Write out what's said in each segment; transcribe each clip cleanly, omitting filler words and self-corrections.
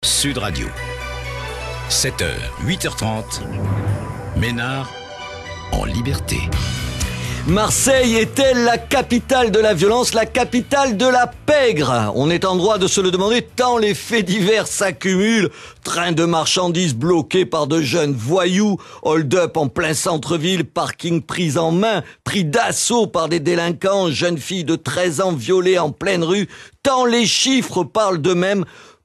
Sud Radio. 7h, 8h30, Ménard en liberté. Marseille est-elle la capitale de la violence, la capitale de la pègre? On est en droit de se le demander tant les faits divers s'accumulent. Train de marchandises bloqués par de jeunes voyous, hold-up en plein centre-ville, parking pris en main, pris d'assaut par des délinquants, jeunes filles de 13 ans violées en pleine rue. Tant les chiffres parlent d'eux-mêmes,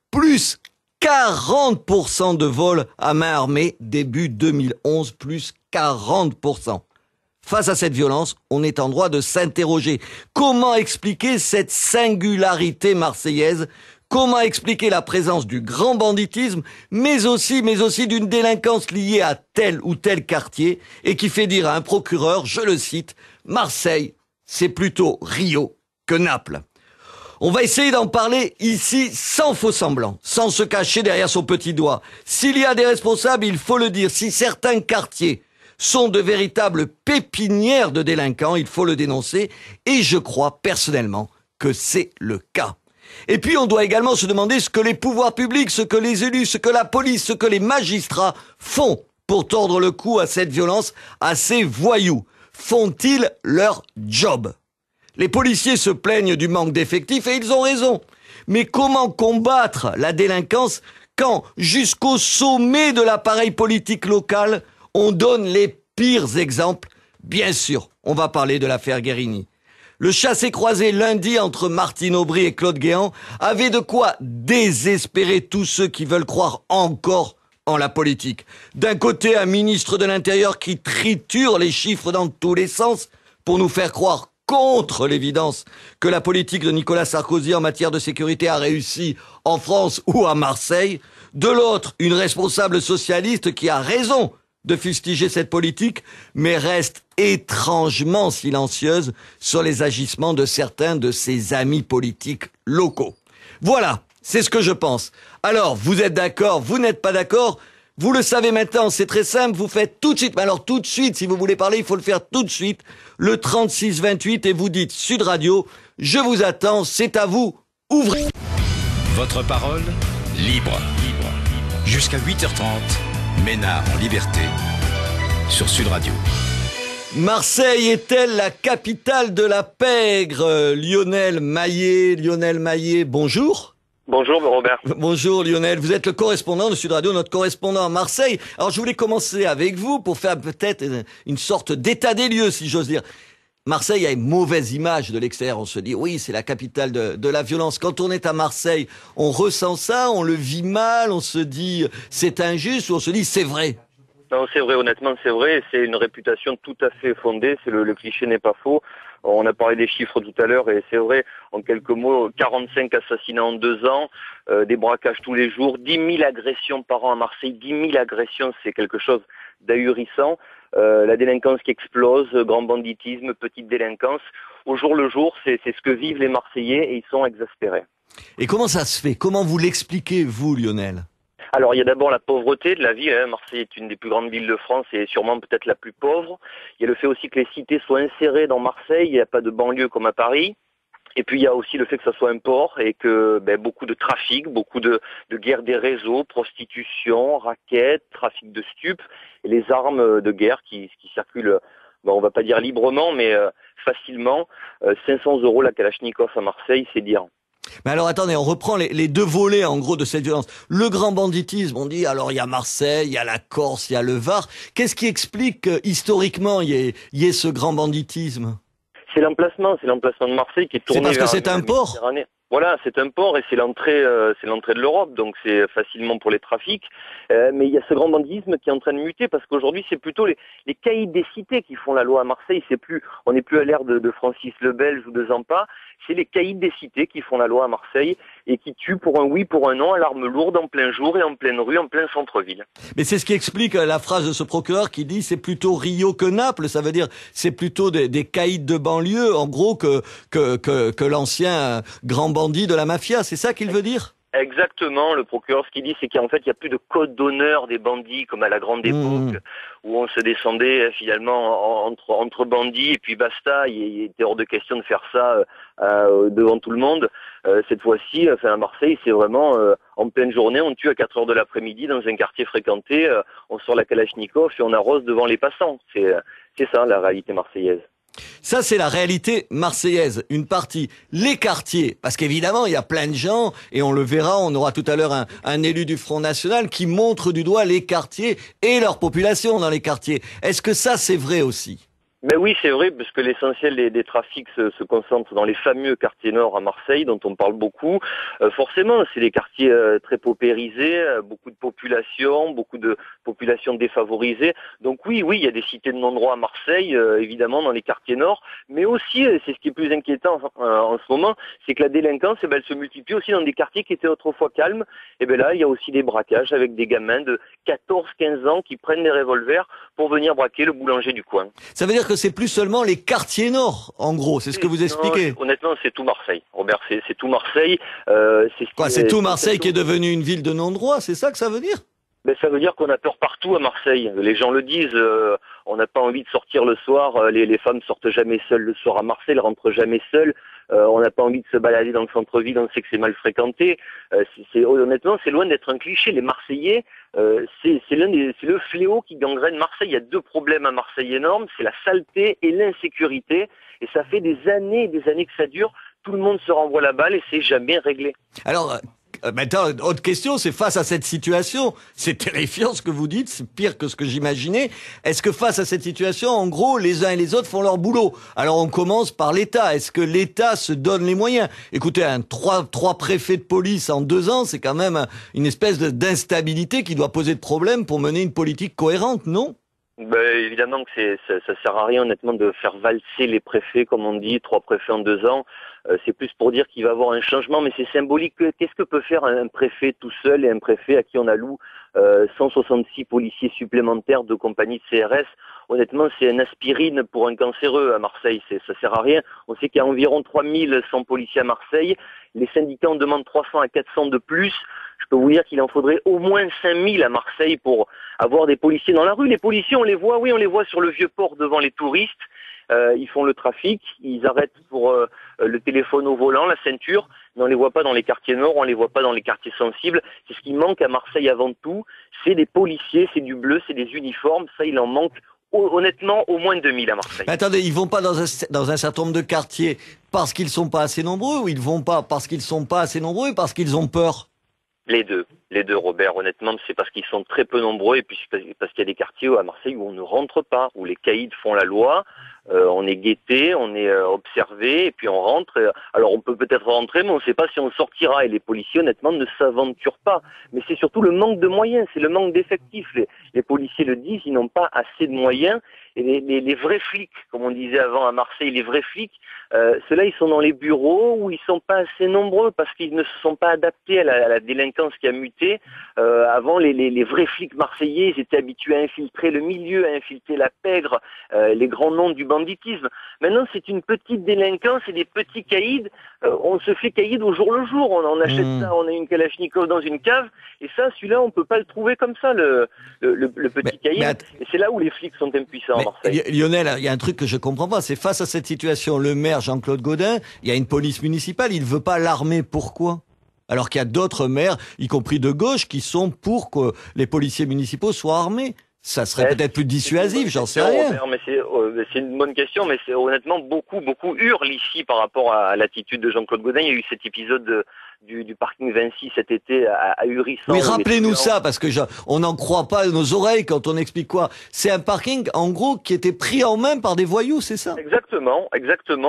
plus 40% de vols à main armée, début 2011, plus 40%. Face à cette violence, on est en droit de s'interroger. Comment expliquer cette singularité marseillaise? Comment expliquer la présence du grand banditisme, mais aussi d'une délinquance liée à tel ou tel quartier et qui fait dire à un procureur, je le cite, Marseille, c'est plutôt Rio que Naples. On va essayer d'en parler ici sans faux semblant, sans se cacher derrière son petit doigt. S'il y a des responsables, il faut le dire. Si certains quartiers sont de véritables pépinières de délinquants, il faut le dénoncer. Et je crois personnellement que c'est le cas. Et puis on doit également se demander ce que les pouvoirs publics, ce que les élus, ce que la police, ce que les magistrats font pour tordre le cou à cette violence, à ces voyous. Font-ils leur job ? Les policiers se plaignent du manque d'effectifs et ils ont raison. Mais comment combattre la délinquance quand, jusqu'au sommet de l'appareil politique local, on donne les pires exemples? Bien sûr, on va parler de l'affaire Guérini. Le chassé-croisé lundi entre Martine Aubry et Claude Guéant avait de quoi désespérer tous ceux qui veulent croire encore en la politique. D'un côté, un ministre de l'Intérieur qui triture les chiffres dans tous les sens pour nous faire croire contre l'évidence que la politique de Nicolas Sarkozy en matière de sécurité a réussi en France ou à Marseille. De l'autre, une responsable socialiste qui a raison de fustiger cette politique, mais reste étrangement silencieuse sur les agissements de certains de ses amis politiques locaux. Voilà, c'est ce que je pense. Alors, vous êtes d'accord, vous n'êtes pas d'accord? Vous le savez maintenant, c'est très simple, vous faites tout de suite, mais alors tout de suite, si vous voulez parler, il faut le faire tout de suite, le 36-28 et vous dites Sud Radio, je vous attends, c'est à vous, ouvrez. Votre parole, libre. Jusqu'à 8h30, Ménard en liberté, sur Sud Radio. Marseille est-elle la capitale de la pègre? Lionel Maillet, bonjour. Bonjour Robert. Bonjour Lionel, vous êtes le correspondant de Sud Radio, notre correspondant à Marseille. Alors je voulais commencer avec vous pour faire peut-être une sorte d'état des lieux, si j'ose dire. Marseille a une mauvaise image de l'extérieur, on se dit oui c'est la capitale de la violence. Quand on est à Marseille, on ressent ça, on le vit mal, on se dit c'est injuste ou on se dit c'est vrai. Non, c'est vrai, honnêtement c'est vrai, c'est une réputation tout à fait fondée, le cliché n'est pas faux. On a parlé des chiffres tout à l'heure et c'est vrai, en quelques mots, 45 assassinats en 2 ans, des braquages tous les jours, 10 000 agressions par an à Marseille, 10 000 agressions, c'est quelque chose d'ahurissant. La délinquance qui explose, grand banditisme, petite délinquance, au jour le jour, c'est ce que vivent les Marseillais et ils sont exaspérés. Et comment ça se fait? Comment vous l'expliquez, vous, Lionel? Alors il y a d'abord la pauvreté de la ville, Marseille est une des plus grandes villes de France et sûrement peut-être la plus pauvre. Il y a le fait aussi que les cités soient insérées dans Marseille, il n'y a pas de banlieue comme à Paris. Et puis il y a aussi le fait que ça soit un port et que beaucoup de trafic, beaucoup de guerre des réseaux, prostitution, raquettes, trafic de stupes et les armes de guerre qui circulent, on va pas dire librement mais facilement. 500 € la Kalachnikov à Marseille, c'est dire. Mais alors attendez, on reprend les deux volets en gros de cette violence. Le grand banditisme, on dit alors il y a Marseille, il y a la Corse, il y a le Var. Qu'est-ce qui explique historiquement il y ait ce grand banditisme? C'est l'emplacement de Marseille qui est tourné vers... C'est parce que c'est un port? Voilà, c'est un port et c'est l'entrée de l'Europe, donc c'est facilement pour les trafics. Mais il y a ce grand banditisme qui est en train de muter parce qu'aujourd'hui c'est plutôt les caïds des cités qui font la loi à Marseille. On n'est plus à l'ère de Francis le Belge ou de Zampa. C'est les caïds des cités qui font la loi à Marseille et qui tuent pour un oui, pour un non, à l'arme lourde, en plein jour et en pleine rue, en plein centre-ville. Mais c'est ce qui explique la phrase de ce procureur qui dit c'est plutôt Rio que Naples. Ça veut dire c'est plutôt des caïds de banlieue, en gros, que l'ancien grand bandit de la mafia. C'est ça qu'il veut dire? Exactement, le procureur, ce qu'il dit, c'est qu'en fait, il n'y a plus de code d'honneur des bandits, comme à la grande époque, où on se descendait finalement entre bandits, et puis basta, il était hors de question de faire ça devant tout le monde. Cette fois-ci, à Marseille, c'est vraiment en pleine journée, on tue à 4 heures de l'après-midi dans un quartier fréquenté, on sort la Kalachnikov et on arrose devant les passants. C'est ça, la réalité marseillaise. Ça, c'est la réalité marseillaise, une partie. Les quartiers, parce qu'évidemment, il y a plein de gens, et on le verra, on aura tout à l'heure un élu du Front National qui montre du doigt les quartiers et leur population dans les quartiers. Est-ce que ça, c'est vrai aussi ? Ben oui, c'est vrai, parce que l'essentiel des trafics se concentre dans les fameux quartiers nord à Marseille, dont on parle beaucoup. Forcément, c'est des quartiers très paupérisés, beaucoup de populations défavorisées. Donc oui, il y a des cités de non-droit à Marseille, évidemment, dans les quartiers nord. Mais aussi, c'est ce qui est plus inquiétant en ce moment, c'est que la délinquance, elle se multiplie aussi dans des quartiers qui étaient autrefois calmes. Et ben là, il y a aussi des braquages avec des gamins de 14-15 ans qui prennent des revolvers pour venir braquer le boulanger du coin. Ça veut dire que c'est plus seulement les quartiers nord, en gros, c'est ce que vous expliquez. Non, honnêtement, c'est tout Marseille. Robert, c'est tout Marseille. C'est tout Marseille qui est devenu une ville de non-droit, c'est ça que ça veut dire ? Ben, ça veut dire qu'on a peur partout à Marseille. Les gens le disent, on n'a pas envie de sortir le soir. Les femmes sortent jamais seules le soir à Marseille, elles rentrent jamais seules. On n'a pas envie de se balader dans le centre-ville, on sait que c'est mal fréquenté. Honnêtement, c'est loin d'être un cliché. Les Marseillais, c'est le fléau qui gangrène Marseille. Il y a 2 problèmes à Marseille énormes, c'est la saleté et l'insécurité. Et ça fait des années que ça dure. Tout le monde se renvoie la balle et c'est jamais réglé. Alors, maintenant, autre question, c'est face à cette situation, c'est terrifiant ce que vous dites, c'est pire que ce que j'imaginais. Est-ce que face à cette situation, en gros, les uns et les autres font leur boulot? Alors on commence par l'État. Est-ce que l'État se donne les moyens? Écoutez, trois préfets de police en 2 ans, c'est quand même une espèce d'instabilité qui doit poser de problème pour mener une politique cohérente, non? Ben, évidemment que ça sert à rien honnêtement de faire valser les préfets, comme on dit, 3 préfets en 2 ans. C'est plus pour dire qu'il va y avoir un changement, mais c'est symbolique. Qu'est-ce que peut faire un préfet tout seul et un préfet à qui on alloue 166 policiers supplémentaires de compagnie de CRS? Honnêtement, c'est une aspirine pour un cancéreux à Marseille. Ça sert à rien. On sait qu'il y a environ 3100 policiers à Marseille. Les syndicats en demandent 300 à 400 de plus. Je peux vous dire qu'il en faudrait au moins 5000 à Marseille pour avoir des policiers dans la rue. Les policiers, on les voit sur le Vieux-Port devant les touristes. Ils font le trafic, ils arrêtent pour le téléphone au volant, la ceinture, mais on les voit pas dans les quartiers nord, on les voit pas dans les quartiers sensibles. C'est ce qui manque à Marseille avant tout, c'est des policiers, c'est du bleu, c'est des uniformes, ça il en manque honnêtement au moins 2000 à Marseille. Mais attendez, ils vont pas dans un certain nombre de quartiers parce qu'ils sont pas assez nombreux, ou ils vont pas parce qu'ils sont pas assez nombreux et parce qu'ils ont peur? Les deux, Robert. Honnêtement, c'est parce qu'ils sont très peu nombreux et puis parce qu'il y a des quartiers à Marseille où on ne rentre pas, où les caïds font la loi. On est guetté, on est observé et puis on rentre. Alors on peut peut-être rentrer, mais on ne sait pas si on sortira. Et les policiers, honnêtement, ne s'aventurent pas. Mais c'est surtout le manque de moyens, c'est le manque d'effectifs. Les policiers le disent, ils n'ont pas assez de moyens. Et les vrais flics, comme on disait avant à Marseille, les vrais flics, ceux-là, ils sont dans les bureaux où ils sont pas assez nombreux parce qu'ils ne se sont pas adaptés à la délinquance qui a muté. Avant, les vrais flics marseillais, ils étaient habitués à infiltrer le milieu, à infiltrer la pègre, les grands noms du banditisme. Maintenant, c'est une petite délinquance et des petits caïds. On se fait caïd au jour le jour. On achète ça, on a une Kalachnikov dans une cave. Et ça, celui-là, on peut pas le trouver comme ça, le petit caïd. Et c'est là où les flics sont impuissants à Marseille. Lionel, il y a un truc que je comprends pas. C'est face à cette situation, le maire Jean-Claude Gaudin, il y a une police municipale, il veut pas l'armer. Pourquoi? Alors qu'il y a d'autres maires, y compris de gauche, qui sont pour que les policiers municipaux soient armés. Ça serait peut-être plus dissuasif, j'en sais rien. Mais c'est une bonne question, mais c'est honnêtement beaucoup hurlent ici par rapport à l'attitude de Jean-Claude Gaudin. Il y a eu cet épisode du parking Vinci cet été à Hurissant. Oui, rappelez-nous ça, parce que on n'en croit pas nos oreilles quand on explique quoi. C'est un parking, en gros, qui était pris en main par des voyous, c'est ça? Exactement.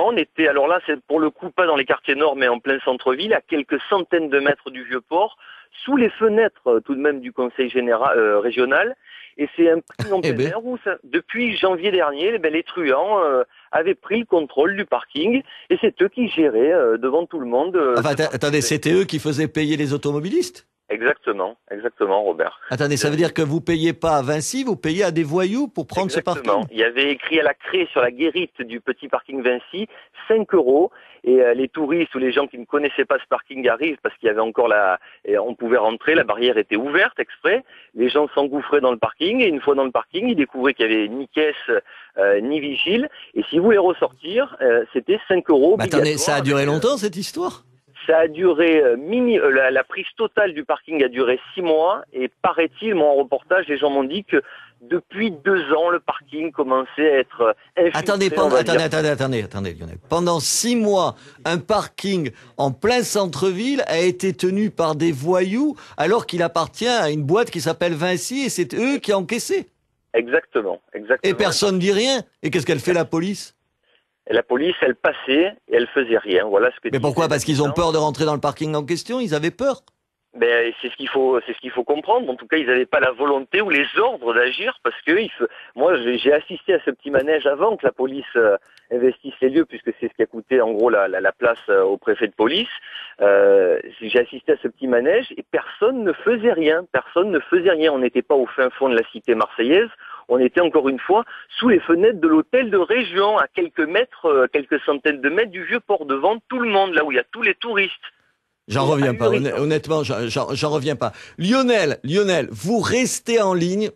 On était, alors là, c'est pour le coup pas dans les quartiers nord, mais en plein centre-ville, à quelques centaines de mètres du Vieux-Port, sous les fenêtres tout de même du conseil général régional. Et c'est un prix en plein air où, depuis janvier dernier, les truands avaient pris le contrôle du parking et c'est eux qui géraient devant tout le monde. Attendez, c'était eux qui faisaient payer les automobilistes? Exactement, Robert. Attendez, ça veut dire que vous payez pas à Vinci, vous payez à des voyous pour prendre ce Exactement. parking? Il y avait écrit à la craie sur la guérite du petit parking Vinci 5 euros. Et les touristes ou les gens qui ne connaissaient pas ce parking arrivent parce qu'il y avait encore on pouvait rentrer, la barrière était ouverte exprès. Les gens s'engouffraient dans le parking et une fois dans le parking, ils découvraient qu'il n'y avait ni caisse ni vigile. Et si vous voulez ressortir, c'était 5 euros. Mais attendez, ça a duré longtemps cette histoire? Ça a duré, la prise totale du parking a duré 6 mois et paraît-il, moi en reportage, les gens m'ont dit que depuis 2 ans, le parking commençait à être infiltré. Attendez, Lionel. Pendant 6 mois, un parking en plein centre-ville a été tenu par des voyous alors qu'il appartient à une boîte qui s'appelle Vinci et c'est eux qui encaissaient. Exactement. Et personne ne dit rien. Et qu'est-ce qu'elle fait la police? Et la police, elle passait et elle faisait rien. Voilà ce que. Mais pourquoi? Parce qu'ils ont peur de rentrer dans le parking en question? Ils avaient peur? Ben, c'est ce qu'il faut comprendre. En tout cas, ils n'avaient pas la volonté ou les ordres d'agir parce que moi, j'ai assisté à ce petit manège avant que la police investisse les lieux puisque c'est ce qui a coûté en gros la place au préfet de police. J'ai assisté à ce petit manège et personne ne faisait rien. On n'était pas au fin fond de la cité marseillaise. On était encore une fois sous les fenêtres de l'hôtel de région, à quelques centaines de mètres du vieux port, devant tout le monde, là où il y a tous les touristes. J'en reviens pas, honnêtement, j'en reviens pas. Lionel, vous restez en ligne.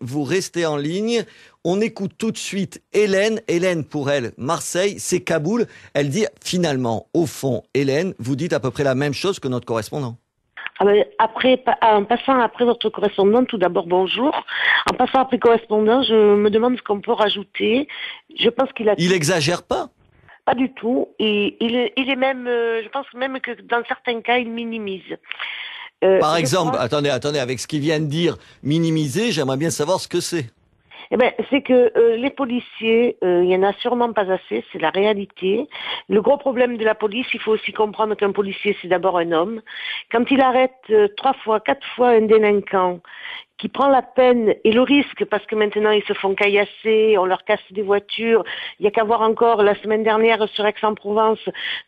On écoute tout de suite Hélène. Hélène, pour elle, Marseille, c'est Kaboul. Elle dit, finalement, au fond, Hélène, vous dites à peu près la même chose que notre correspondant. En passant après votre correspondant, tout d'abord bonjour. En passant après correspondant, je me demande ce qu'on peut rajouter. Je pense qu'il a... Il exagère pas? Pas du tout. Et il est même, je pense même que dans certains cas, il minimise. Par exemple, attendez, avec ce qu'il vient de dire, minimiser, j'aimerais bien savoir ce que c'est. Eh ben, c'est que les policiers, il y en a sûrement pas assez, c'est la réalité. Le gros problème de la police, il faut aussi comprendre qu'un policier, c'est d'abord un homme. Quand il arrête 3 fois, 4 fois un délinquant, qui prend la peine et le risque, parce que maintenant ils se font caillasser, on leur casse des voitures. Il y a qu'à voir encore la semaine dernière sur Aix-en-Provence,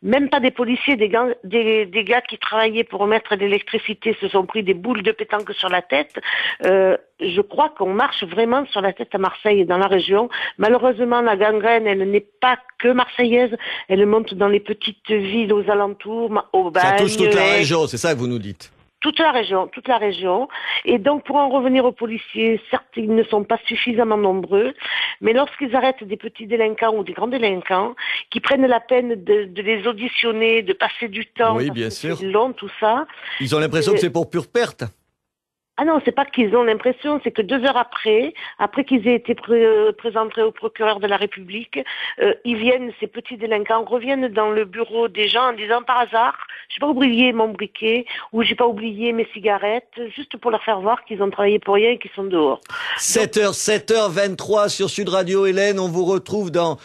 même pas des policiers, des gars qui travaillaient pour remettre de l'électricité se sont pris des boules de pétanque sur la tête. Je crois qu'on marche vraiment sur la tête à Marseille et dans la région. Malheureusement, la gangrène, elle n'est pas que marseillaise, elle monte dans les petites villes aux alentours, au Bagne. Ça touche toute la région, c'est ça que vous nous dites? Toute la région. Et donc, pour en revenir aux policiers, certes, ils ne sont pas suffisamment nombreux, mais lorsqu'ils arrêtent des petits délinquants ou des grands délinquants, qui prennent la peine de les auditionner, de passer du temps, oui, bien sûr, c'est long, tout ça. Ils ont l'impression que c'est pour pure perte. Ah non, c'est pas qu'ils ont l'impression, c'est que 2 heures après qu'ils aient été présentés au procureur de la République, ces petits délinquants reviennent dans le bureau des gens en disant par hasard, j'ai pas oublié mon briquet ou j'ai pas oublié mes cigarettes, juste pour leur faire voir qu'ils ont travaillé pour rien et qu'ils sont dehors. 7h23 sur Sud Radio, Hélène, on se retrouve dans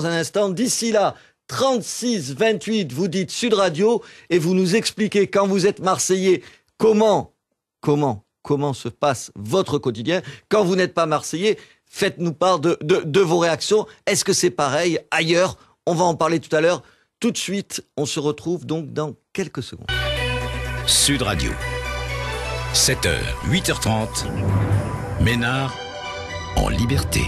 un instant. D'ici là, 36 28, vous dites Sud Radio et vous nous expliquez quand vous êtes Marseillais comment se passe votre quotidien. Quand vous n'êtes pas Marseillais, faites-nous part de vos réactions. Est-ce que c'est pareil ailleurs? On va en parler tout à l'heure. Tout de suite, on se retrouve donc dans quelques secondes. Sud Radio. 7h, 8h30. Ménard en liberté.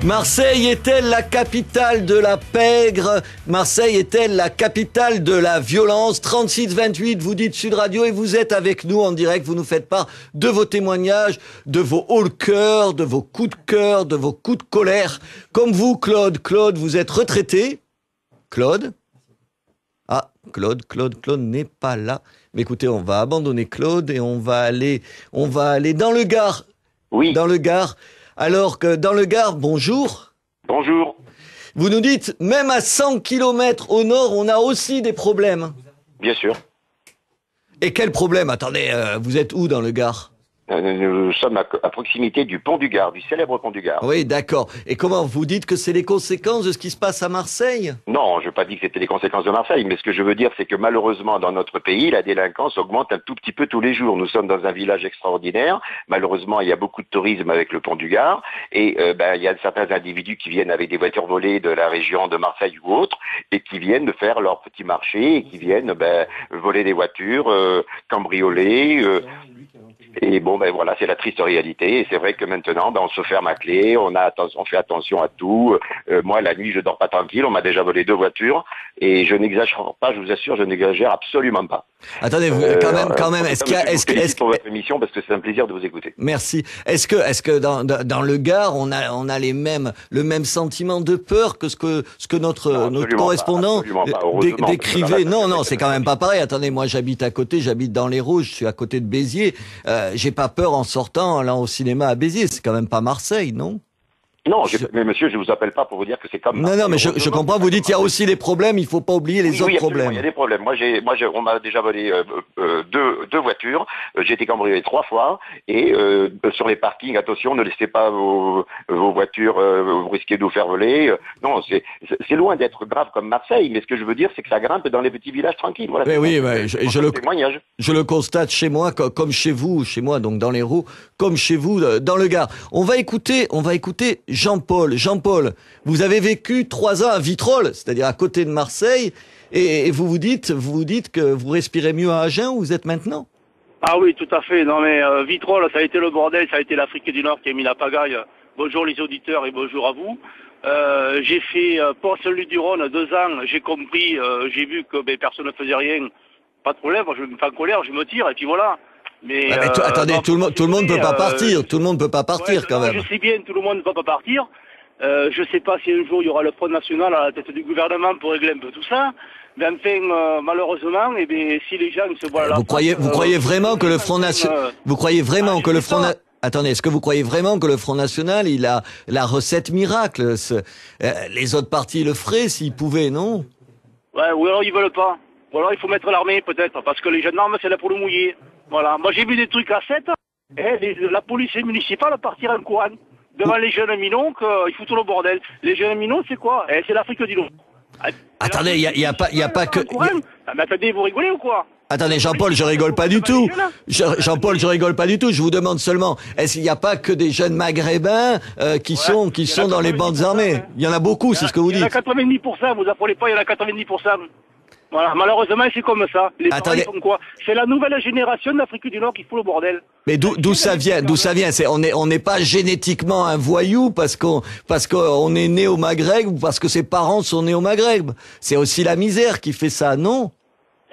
Marseille est-elle la capitale de la pègre? Marseille est-elle la capitale de la violence? 36-28, vous dites Sud Radio et vous êtes avec nous en direct. Vous nous faites part de vos témoignages, de vos hauts le cœur, de vos coups de cœur, de vos coups de colère. Comme vous, Claude. Claude, vous êtes retraité. Claude? Ah, Claude n'est pas là. Mais écoutez, on va abandonner Claude et on va aller dans le Gard. Oui. Dans le Gard. Alors que dans le Gard, bonjour. Bonjour. Vous nous dites, même à 100 km au nord, on a aussi des problèmes. Bien sûr. Et quel problème? Attendez, vous êtes où dans le Gard? Nous sommes à proximité du pont du Gard, du célèbre pont du Gard. Oui, d'accord. Et comment vous dites que c'est les conséquences de ce qui se passe à Marseille? Non, je veux pas dire que c'était les conséquences de Marseille, mais ce que je veux dire, c'est que malheureusement, dans notre pays, la délinquance augmente un tout petit peu tous les jours. Nous sommes dans un village extraordinaire. Malheureusement, il y a beaucoup de tourisme avec le pont du Gard, et il y a certains individus qui viennent avec des voitures volées de la région de Marseille ou autre, et qui viennent faire leur petit marché, et qui viennent voler des voitures, cambrioler. Et bon, voilà, c'est la triste réalité. Et c'est vrai que maintenant, on se ferme à clé, on fait attention à tout. Moi, la nuit, je dors pas tranquille. On m'a déjà volé 2 voitures. Et je n'exagère pas, je vous assure, je n'exagère absolument pas. Attendez, quand même, est-ce pour votre émission, parce que c'est un plaisir de vous écouter. Merci. Est-ce que dans le Gard, on a le même sentiment de peur que ce que notre correspondant décrivait? Non, c'est quand même pas pareil. Attendez, moi, j'habite à côté, j'habite dans l'Hérault, je suis à côté de Béziers. J'ai pas peur en sortant, allant au cinéma à Béziers. C'est quand même pas Marseille, non? Non, mais monsieur, je vous appelle pas pour vous dire que c'est comme... Non, mais je comprends, vous dites il y a aussi des problèmes, il faut pas oublier les autres problèmes. Il y a des problèmes. On m'a déjà volé deux voitures, j'ai été cambriolé 3 fois, et sur les parkings, attention, ne laissez pas vos voitures, vous risquez de vous faire voler. Non, c'est loin d'être grave comme Marseille, mais ce que je veux dire, c'est que ça grimpe dans les petits villages tranquilles. Voilà, je le constate chez moi, comme chez vous, chez moi, donc dans l'Hérault, comme chez vous, dans le Gard. On va écouter Jean-Paul. Jean-Paul, vous avez vécu 3 ans à Vitrolles, c'est-à-dire à côté de Marseille, et vous dites que vous respirez mieux à Agen où vous êtes maintenant? Ah oui, tout à fait. Non mais Vitrolles, ça a été le bordel, ça a été l'Afrique du Nord qui a mis la pagaille. Bonjour les auditeurs et bonjour à vous. J'ai fait Port-Saint-Louis-du-Rhône 2 ans, j'ai compris, j'ai vu que personne ne faisait rien. Pas de problème, moi je me fais en colère, je me tire et puis voilà. Mais attendez, tout le monde peut pas partir. Tout le monde peut pas partir quand même. Je sais bien, tout le monde ne peut pas partir. Je sais pas si un jour il y aura le Front National à la tête du gouvernement pour régler un peu tout ça. Mais enfin, malheureusement, si les gens se voient là. Vous croyez vraiment que le Front National, Attendez, est-ce que vous croyez vraiment que le Front National, il a la recette miracle? Les autres partis le feraient s'ils pouvaient, non? Ouais, ou alors ils veulent pas. Ou alors il faut mettre l'armée peut-être, parce que les gendarmes c'est là pour le mouiller. Voilà, moi j'ai vu des trucs à 7, la police municipale partir en courant devant les jeunes minons qu'ils foutent le bordel. Les jeunes minons c'est quoi? C'est l'Afrique du Nord. Attendez, il y a pas que... Mais attendez, vous rigolez ou quoi? Attendez, Jean-Paul, je rigole pas du tout. Jean-Paul, je rigole pas du tout. Je vous demande seulement, est-ce qu'il n'y a pas que des jeunes maghrébins qui sont dans les bandes armées? Il y en a beaucoup, c'est ce que vous dites. Il y en a 90%, vous apprenez pas, il y en a 90%. Voilà, malheureusement, c'est comme ça. Les parents font quoi? C'est la nouvelle génération d'Afrique du Nord qui fout le bordel. Mais d'où ça vient? On n'est pas génétiquement un voyou parce qu'on est né au Maghreb ou parce que ses parents sont nés au Maghreb. C'est aussi la misère qui fait ça, non?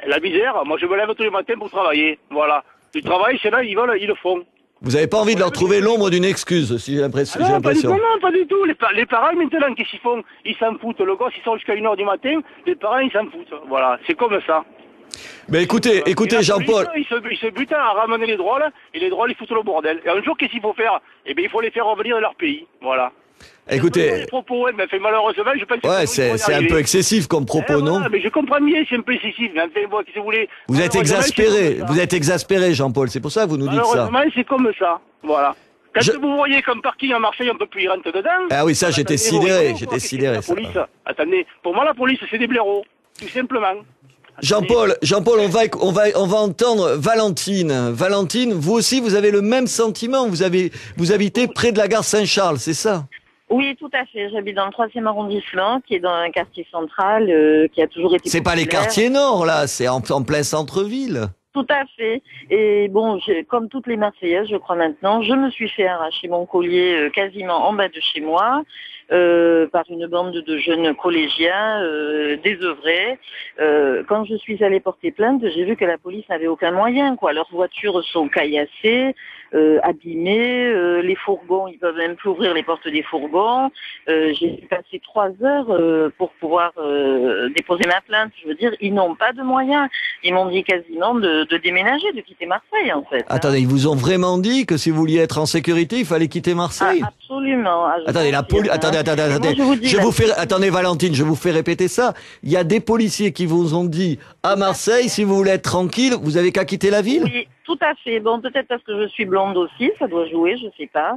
La misère, moi je me lève tous les matins pour travailler. Voilà. Du travail, c'est là, ils le font. Vous avez pas envie de leur trouver l'ombre d'une excuse, si j'ai l'impression. Non, pas du tout. Les parents, maintenant, qu'est-ce qu'ils font? Ils s'en foutent. Le gosse, ils sont jusqu'à 1h du matin. Les parents, ils s'en foutent. Voilà. C'est comme ça. Mais écoutez, Jean-Paul. Ils se butent à ramener les drôles, et les drôles, ils foutent le bordel. Et un jour, qu'est-ce qu'il faut faire? Eh bien, il faut les faire revenir dans leur pays. Voilà. Écoutez. Les propos, mais malheureusement, je pense que c'est un peu excessif comme propos, non? Mais je comprends bien, c'est un peu excessif. Mais enfin, moi, si vous voulez. Vous êtes exaspéré, Jean-Paul. C'est pour ça que vous nous dites ça. Malheureusement, c'est comme ça. Voilà. Quand vous voyez qu'un parking à Marseille, on peut plus y rentrer dedans. Ah oui, ça, j'étais sidéré. Attendez, pour moi, la police, c'est des blaireaux. Tout simplement. Jean-Paul, on va entendre Valentine. Valentine, vous aussi, vous avez le même sentiment. Vous habitez près de la gare Saint-Charles, c'est ça? Oui, tout à fait. J'habite dans le 3e arrondissement, qui est dans un quartier central, qui a toujours été... C'est pas les quartiers nord, là, c'est en plein centre-ville. Tout à fait. Et bon, comme toutes les Marseillaises, je crois maintenant, je me suis fait arracher mon collier quasiment en bas de chez moi par une bande de jeunes collégiens désœuvrés. Quand je suis allée porter plainte, j'ai vu que la police n'avait aucun moyen, quoi. Leurs voitures sont caillassées, abîmées, les fourgons, ils peuvent même plus ouvrir les portes des fourgons. J'ai passé 3 heures pour pouvoir déposer ma plainte. Je veux dire, ils n'ont pas de moyens. Ils m'ont dit quasiment de déménager, de quitter Marseille, en fait. Attendez, ils vous ont vraiment dit que si vous vouliez être en sécurité, il fallait quitter Marseille? Absolument. Attendez, attendez. Attendez, Valentine, je vous fais répéter ça. Il y a des policiers qui vous ont dit à Marseille, si vous voulez être tranquille, vous avez qu'à quitter la ville? Oui, tout à fait. Bon, peut-être parce que je suis blonde aussi, ça doit jouer, je sais pas.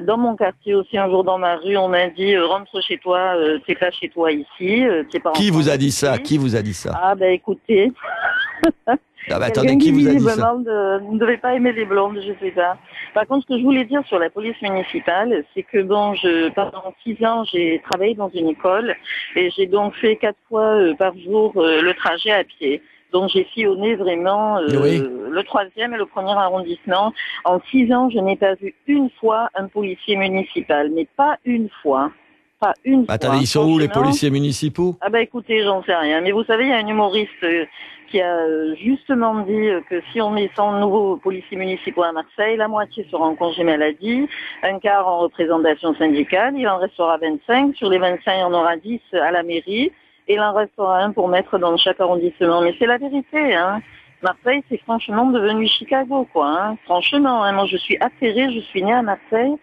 Dans mon quartier aussi, un jour dans ma rue, on m'a dit rentre chez toi, t'es pas chez toi ici, t'es pas en Qui vous a France dit ça? ici. Qui vous a dit ça? Ah ben écoutez. Ah bah attendez, qui vous a dit ça? Ne devez pas aimer les blondes, je sais pas. Par contre, ce que je voulais dire sur la police municipale, c'est que bon, pendant 6 ans, j'ai travaillé dans une école et j'ai donc fait 4 fois par jour le trajet à pied. Donc j'ai sillonné vraiment le 3e et le 1er arrondissement. En 6 ans, je n'ai pas vu une fois un policier municipal, mais pas une fois. Pas une fois. Attendez, ils sont où les policiers municipaux? Ah bah écoutez, j'en sais rien. Mais vous savez, il y a un humoriste qui a justement dit que si on met 100 nouveaux policiers municipaux à Marseille, la moitié sera en congé maladie, un quart en représentation syndicale, il en restera 25. Sur les 25, il y en aura 10 à la mairie et il en restera un pour mettre dans chaque arrondissement. Mais c'est la vérité, hein. Marseille, c'est franchement devenu Chicago, quoi. Hein. Franchement, hein, moi je suis atterrée, je suis née à Marseille.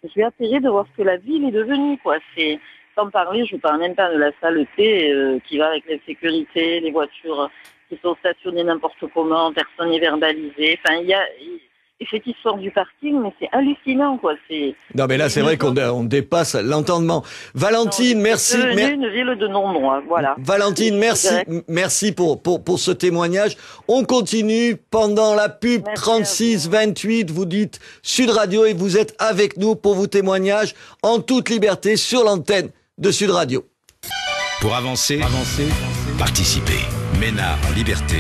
Je suis atterrée de voir ce que la ville est devenue, quoi. C'est, sans parler, je ne parle même pas de la saleté qui va avec l'insécurité, les voitures qui sont stationnées n'importe comment, personne n'est verbalisé. Enfin, il y a cette histoire du parking, mais c'est hallucinant, quoi. Non, mais là, c'est vrai qu'on dépasse l'entendement. Valentine, merci. C'est devenu une ville de non-droit, voilà. Valentine, merci pour ce témoignage. On continue pendant la pub 36-28. Vous dites Sud Radio et vous êtes avec nous pour vos témoignages en toute liberté sur l'antenne de Sud Radio. Pour avancer, participez. Ménard en liberté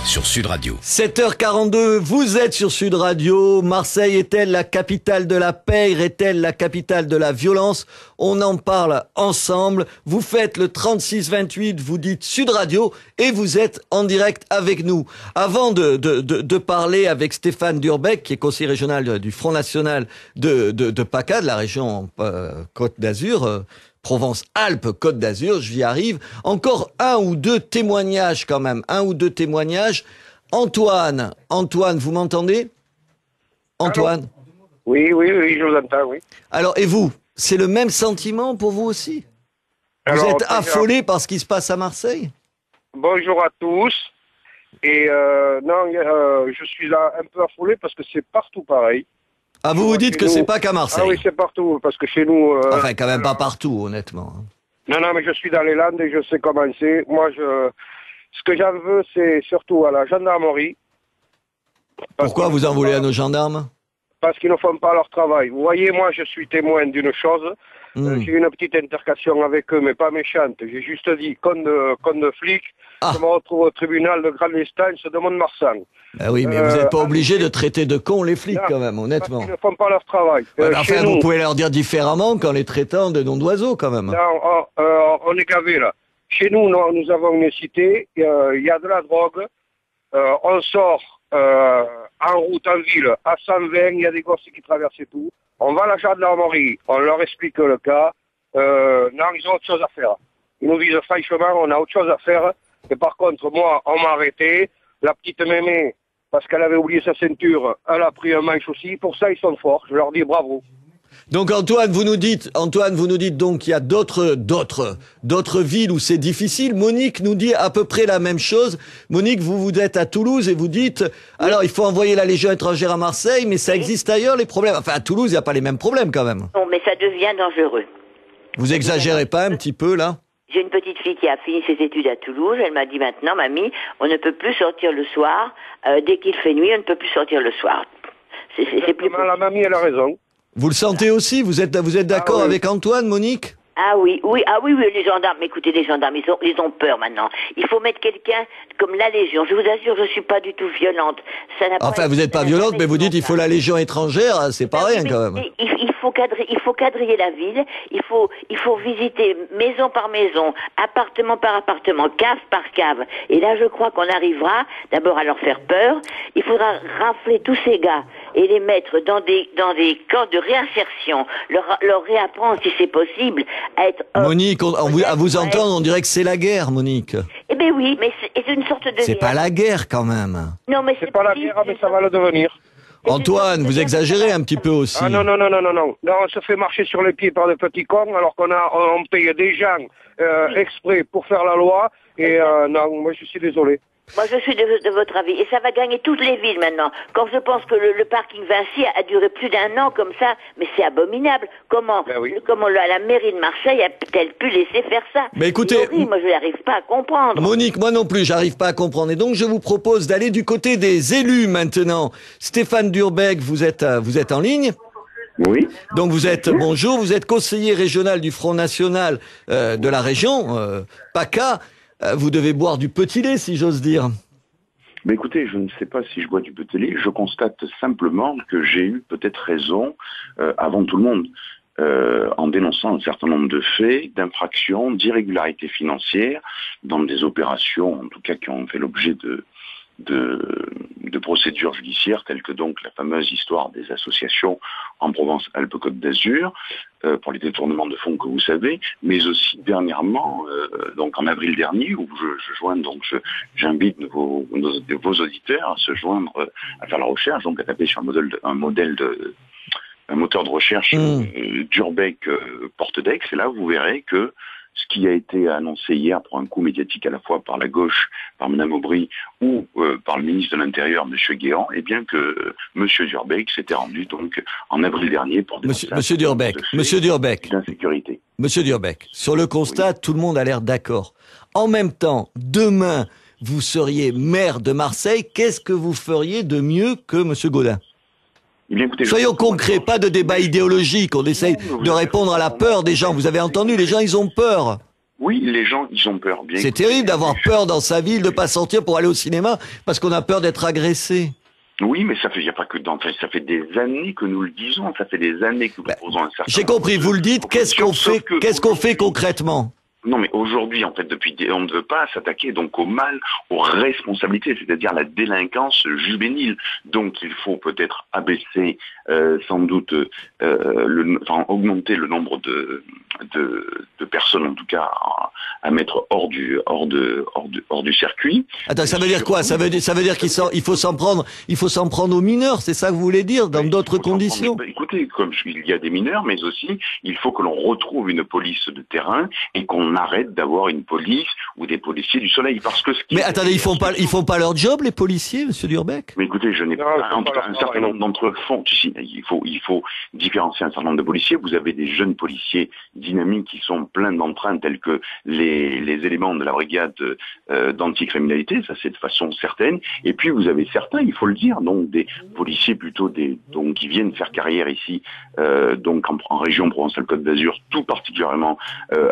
sur Sud Radio. 7h42, vous êtes sur Sud Radio. Marseille est-elle la capitale de la pègre? Est-elle la capitale de la violence? On en parle ensemble. Vous faites le 36-28, vous dites Sud Radio et vous êtes en direct avec nous. Avant de parler avec Stéphane Durbeck, qui est conseiller régional du Front National de PACA, de la région Côte d'Azur, Provence-Alpes-Côte d'Azur, j'y arrive. Encore un ou deux témoignages quand même, Antoine, vous m'entendez? Antoine? Oui, je vous entends, oui. Alors, et vous? C'est le même sentiment pour vous aussi? Vous êtes affolé par ce qui se passe à Marseille? Bonjour à tous. Et je suis là un peu affolé parce que c'est partout pareil. Ah, vous dites que c'est pas qu'à Marseille? Ah oui, c'est partout, parce que chez nous... Enfin, quand même pas partout, honnêtement. Non, mais je suis dans les Landes et je sais comment c'est. Moi, ce que j'en veux, c'est surtout à la gendarmerie. Pourquoi vous en voulez à nos gendarmes? Parce qu'ils ne font pas leur travail. Vous voyez, moi, je suis témoin d'une chose. J'ai eu une petite intercation avec eux, mais pas méchante. J'ai juste dit, con de flic, je me retrouve au tribunal de grande instance de Mont-de-Marsan. Ben oui, mais vous n'êtes pas obligé de traiter de cons les flics, quand même, honnêtement. Parce qu'ils ne font pas leur travail. Enfin, vous pouvez leur dire différemment qu'en les traitant de noms d'oiseaux, quand même. Non, on est gavé, là. Chez nous, nous avons une cité, il y a de la drogue, on sort en route, en ville, à 120, il y a des gosses qui traversent et tout. On va à la gendarmerie, on leur explique le cas. Non, ils ont autre chose à faire. Ils nous disent franchement, on a autre chose à faire. Et par contre, moi, on m'a arrêté. La petite mémé, parce qu'elle avait oublié sa ceinture, elle a pris un manche aussi. Pour ça, ils sont forts. Je leur dis bravo. Donc Antoine, vous nous dites donc qu'il y a d'autres villes où c'est difficile. Monique nous dit à peu près la même chose. Monique, vous êtes à Toulouse et vous dites, alors il faut envoyer la Légion étrangère à Marseille, mais ça existe ailleurs les problèmes. Enfin à Toulouse, il n'y a pas les mêmes problèmes quand même. Non, mais ça devient dangereux. Vous exagérez pas un petit peu là? J'ai une petite fille qui a fini ses études à Toulouse. Elle m'a dit maintenant, mamie, on ne peut plus sortir le soir. Dès qu'il fait nuit, on ne peut plus sortir le soir. C'est plus possible. La mamie, elle a raison. Vous le sentez aussi? Vous êtes d'accord avec Antoine, Monique? Ah oui, les gendarmes, écoutez, les gendarmes, ils ont peur maintenant. Il faut mettre quelqu'un comme la Légion. Je vous assure, je suis pas du tout violente. Enfin, vous n'êtes pas violente, mais vous dites il faut la Légion étrangère, c'est pas rien quand même. Il faut quadriller la ville, il faut visiter maison par maison, appartement par appartement, cave par cave. Et là, je crois qu'on arrivera d'abord à leur faire peur. Il faudra rafler tous ces gars et les mettre dans des camps de réinsertion, leur réapprendre si c'est possible à être... Monique, à vous entendre, on dirait que c'est la guerre, Monique. Eh ben oui, mais c'est une sorte de... C'est pas la guerre quand même. Non, mais c'est pas la guerre, mais ça va le devenir. Antoine, vous exagérez un petit peu aussi. Ah non, on se fait marcher sur les pieds par des petits cons alors on paye des gens exprès pour faire la loi et non, moi je suis désolé. Moi, je suis de votre avis. Et ça va gagner toutes les villes maintenant. Quand je pense que le parking Vinci a duré plus d'1 an comme ça, mais c'est abominable. Comment la mairie de Marseille a-t-elle pu laisser faire ça? Mais écoutez, moi, je n'arrive pas à comprendre. Monique, moi non plus, j'arrive pas à comprendre. Et donc, je vous propose d'aller du côté des élus maintenant. Stéphane Durbeck, vous êtes en ligne? Oui. Donc vous êtes, bonjour, vous êtes conseiller régional du Front National de la région, PACA. Vous devez boire du petit lait, si j'ose dire. Mais écoutez, je ne sais pas si je bois du petit lait. Je constate simplement que j'ai eu peut-être raison avant tout le monde en dénonçant un certain nombre de faits, d'infractions, d'irrégularités financières dans des opérations, en tout cas, qui ont fait l'objet de procédures judiciaires telles que donc la fameuse histoire des associations en Provence-Alpes-Côte d'Azur pour les détournements de fonds que vous savez, mais aussi dernièrement, donc en avril dernier, où j'invite vos auditeurs à se joindre, à faire la recherche, donc à taper sur un moteur de recherche Durbeck Portedex, et là vous verrez que ce qui a été annoncé hier pour un coup médiatique à la fois par la gauche, par Mme Aubry, ou par le ministre de l'Intérieur, M. Guéant, eh bien que M. Durbeck s'était rendu donc en avril dernier pour Monsieur Durbeck, d'insécurité. Monsieur Durbeck, sur le constat, tout le monde a l'air d'accord. En même temps, demain, vous seriez maire de Marseille, qu'est-ce que vous feriez de mieux que M. Gaudin? Eh bien, écoutez, soyons concrets, pas de débat idéologique, on essaye de répondre à la peur des gens. Vous avez entendu, les gens, ils ont peur. Oui, les gens, ils ont peur. C'est terrible d'avoir peur dans sa ville, de pas sortir pour aller au cinéma, parce qu'on a peur d'être agressé. Oui, mais ça fait des années que nous le disons, ça fait des années que nous posons un certain... J'ai compris, vous le dites, qu'est-ce qu'on fait concrètement? Non, mais aujourd'hui, en fait, on ne veut pas s'attaquer donc au mal, aux responsabilités, c'est-à-dire la délinquance juvénile. Donc, il faut peut-être abaisser, sans doute, augmenter le nombre de personnes, en tout cas, à mettre hors du circuit. Attends, ça veut dire quoi? Ça veut dire qu'il faut s'en prendre aux mineurs, c'est ça que vous voulez dire, dans d'autres conditions? Écoutez, comme il y a des mineurs, mais aussi, il faut que l'on retrouve une police de terrain et qu'on arrête d'avoir une police ou des policiers du soleil, parce que mais attendez, ils font pas leur job, les policiers, monsieur Durbeck? Mais écoutez, je n'ai pas, en tout cas, un certain nombre d'entre eux font, il faut différencier un certain nombre de policiers. Vous avez des jeunes policiers dynamiques qui sont pleins d'entrain, tels que les éléments de la brigade d'anticriminalité, ça c'est de façon certaine. Et puis vous avez certains, il faut le dire, donc des policiers plutôt qui viennent faire carrière ici, donc en région Provence-Alpes-Côte d'Azur, tout particulièrement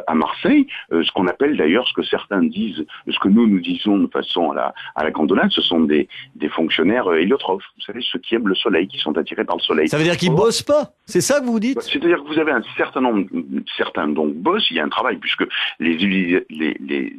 à Marseille, ce qu'on appelle d'ailleurs, ce que certains disent, ce que nous disons de façon à la cantonade, ce sont des fonctionnaires héliotrophes, vous savez, ceux qui aiment le soleil, qui sont attirés par le soleil. Ça veut dire qu'ils bossent pas? C'est ça que vous dites? C'est-à-dire que vous avez un certain nombre, certains donc bossent, il y a un travail, puisque les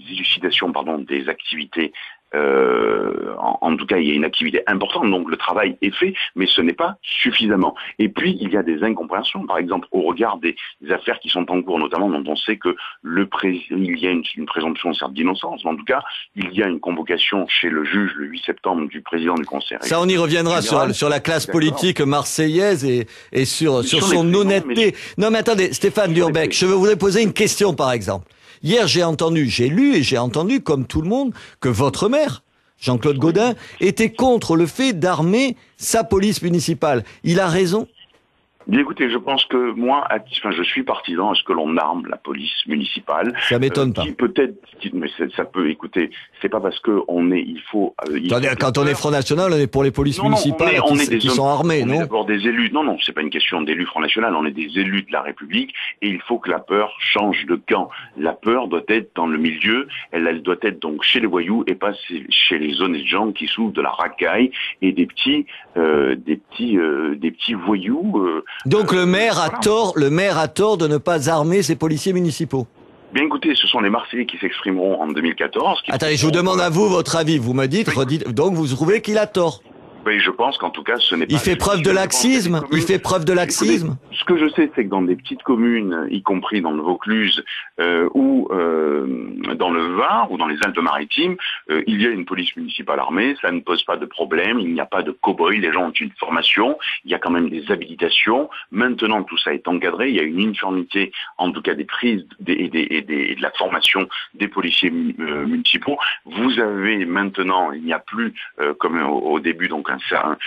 élucidations des activités, en tout cas, il y a une activité importante, donc le travail est fait, mais ce n'est pas suffisamment. Et puis, il y a des incompréhensions, par exemple, au regard des affaires qui sont en cours, notamment dont on sait que il y a une présomption, certes, d'innocence, mais en tout cas, il y a une convocation chez le juge le 8 septembre du président du Conseil. Ça, on y reviendra sur la classe politique marseillaise et sur son honnêteté. Non, mais attendez, Stéphane Durbeck, je voudrais poser une question, par exemple. Hier, j'ai lu et j'ai entendu, comme tout le monde, que votre maire, Jean-Claude Gaudin, était contre le fait d'armer sa police municipale. Il a raison? Bien, écoutez, je pense que moi, je suis partisan à ce que l'on arme la police municipale. Ça m'étonne pas. Mais ça peut, écoutez, c'est pas parce que quand on est Front National, on est pour les polices municipales qui sont armées, non? On est d'abord des élus. Non, c'est pas une question d'élus Front National, on est des élus de la République, et il faut que la peur change de camp. La peur doit être dans le milieu, elle doit être donc chez les voyous et pas chez les honnêtes gens qui souffrent de la racaille et des petits voyous. Donc le maire a tort de ne pas armer ses policiers municipaux. Bien écoutez, ce sont les Marseillais qui s'exprimeront en 2014. Attendez, je vous demande à vous votre avis. Vous me dites, donc vous trouvez qu'il a tort? Oui, je pense qu'en tout cas, ce n'est pas... Il fait preuve de laxisme. Il fait preuve de laxisme. Ce que je sais, c'est que dans des petites communes, y compris dans le Vaucluse ou dans le Var ou dans les Alpes-Maritimes, il y a une police municipale armée. Ça ne pose pas de problème. Il n'y a pas de cow-boy. Les gens ont une formation. Il y a quand même des habilitations. Maintenant, tout ça est encadré. Il y a une uniformité, en tout cas des prises et de la formation des policiers municipaux. Vous avez maintenant, il n'y a plus comme au début donc un certain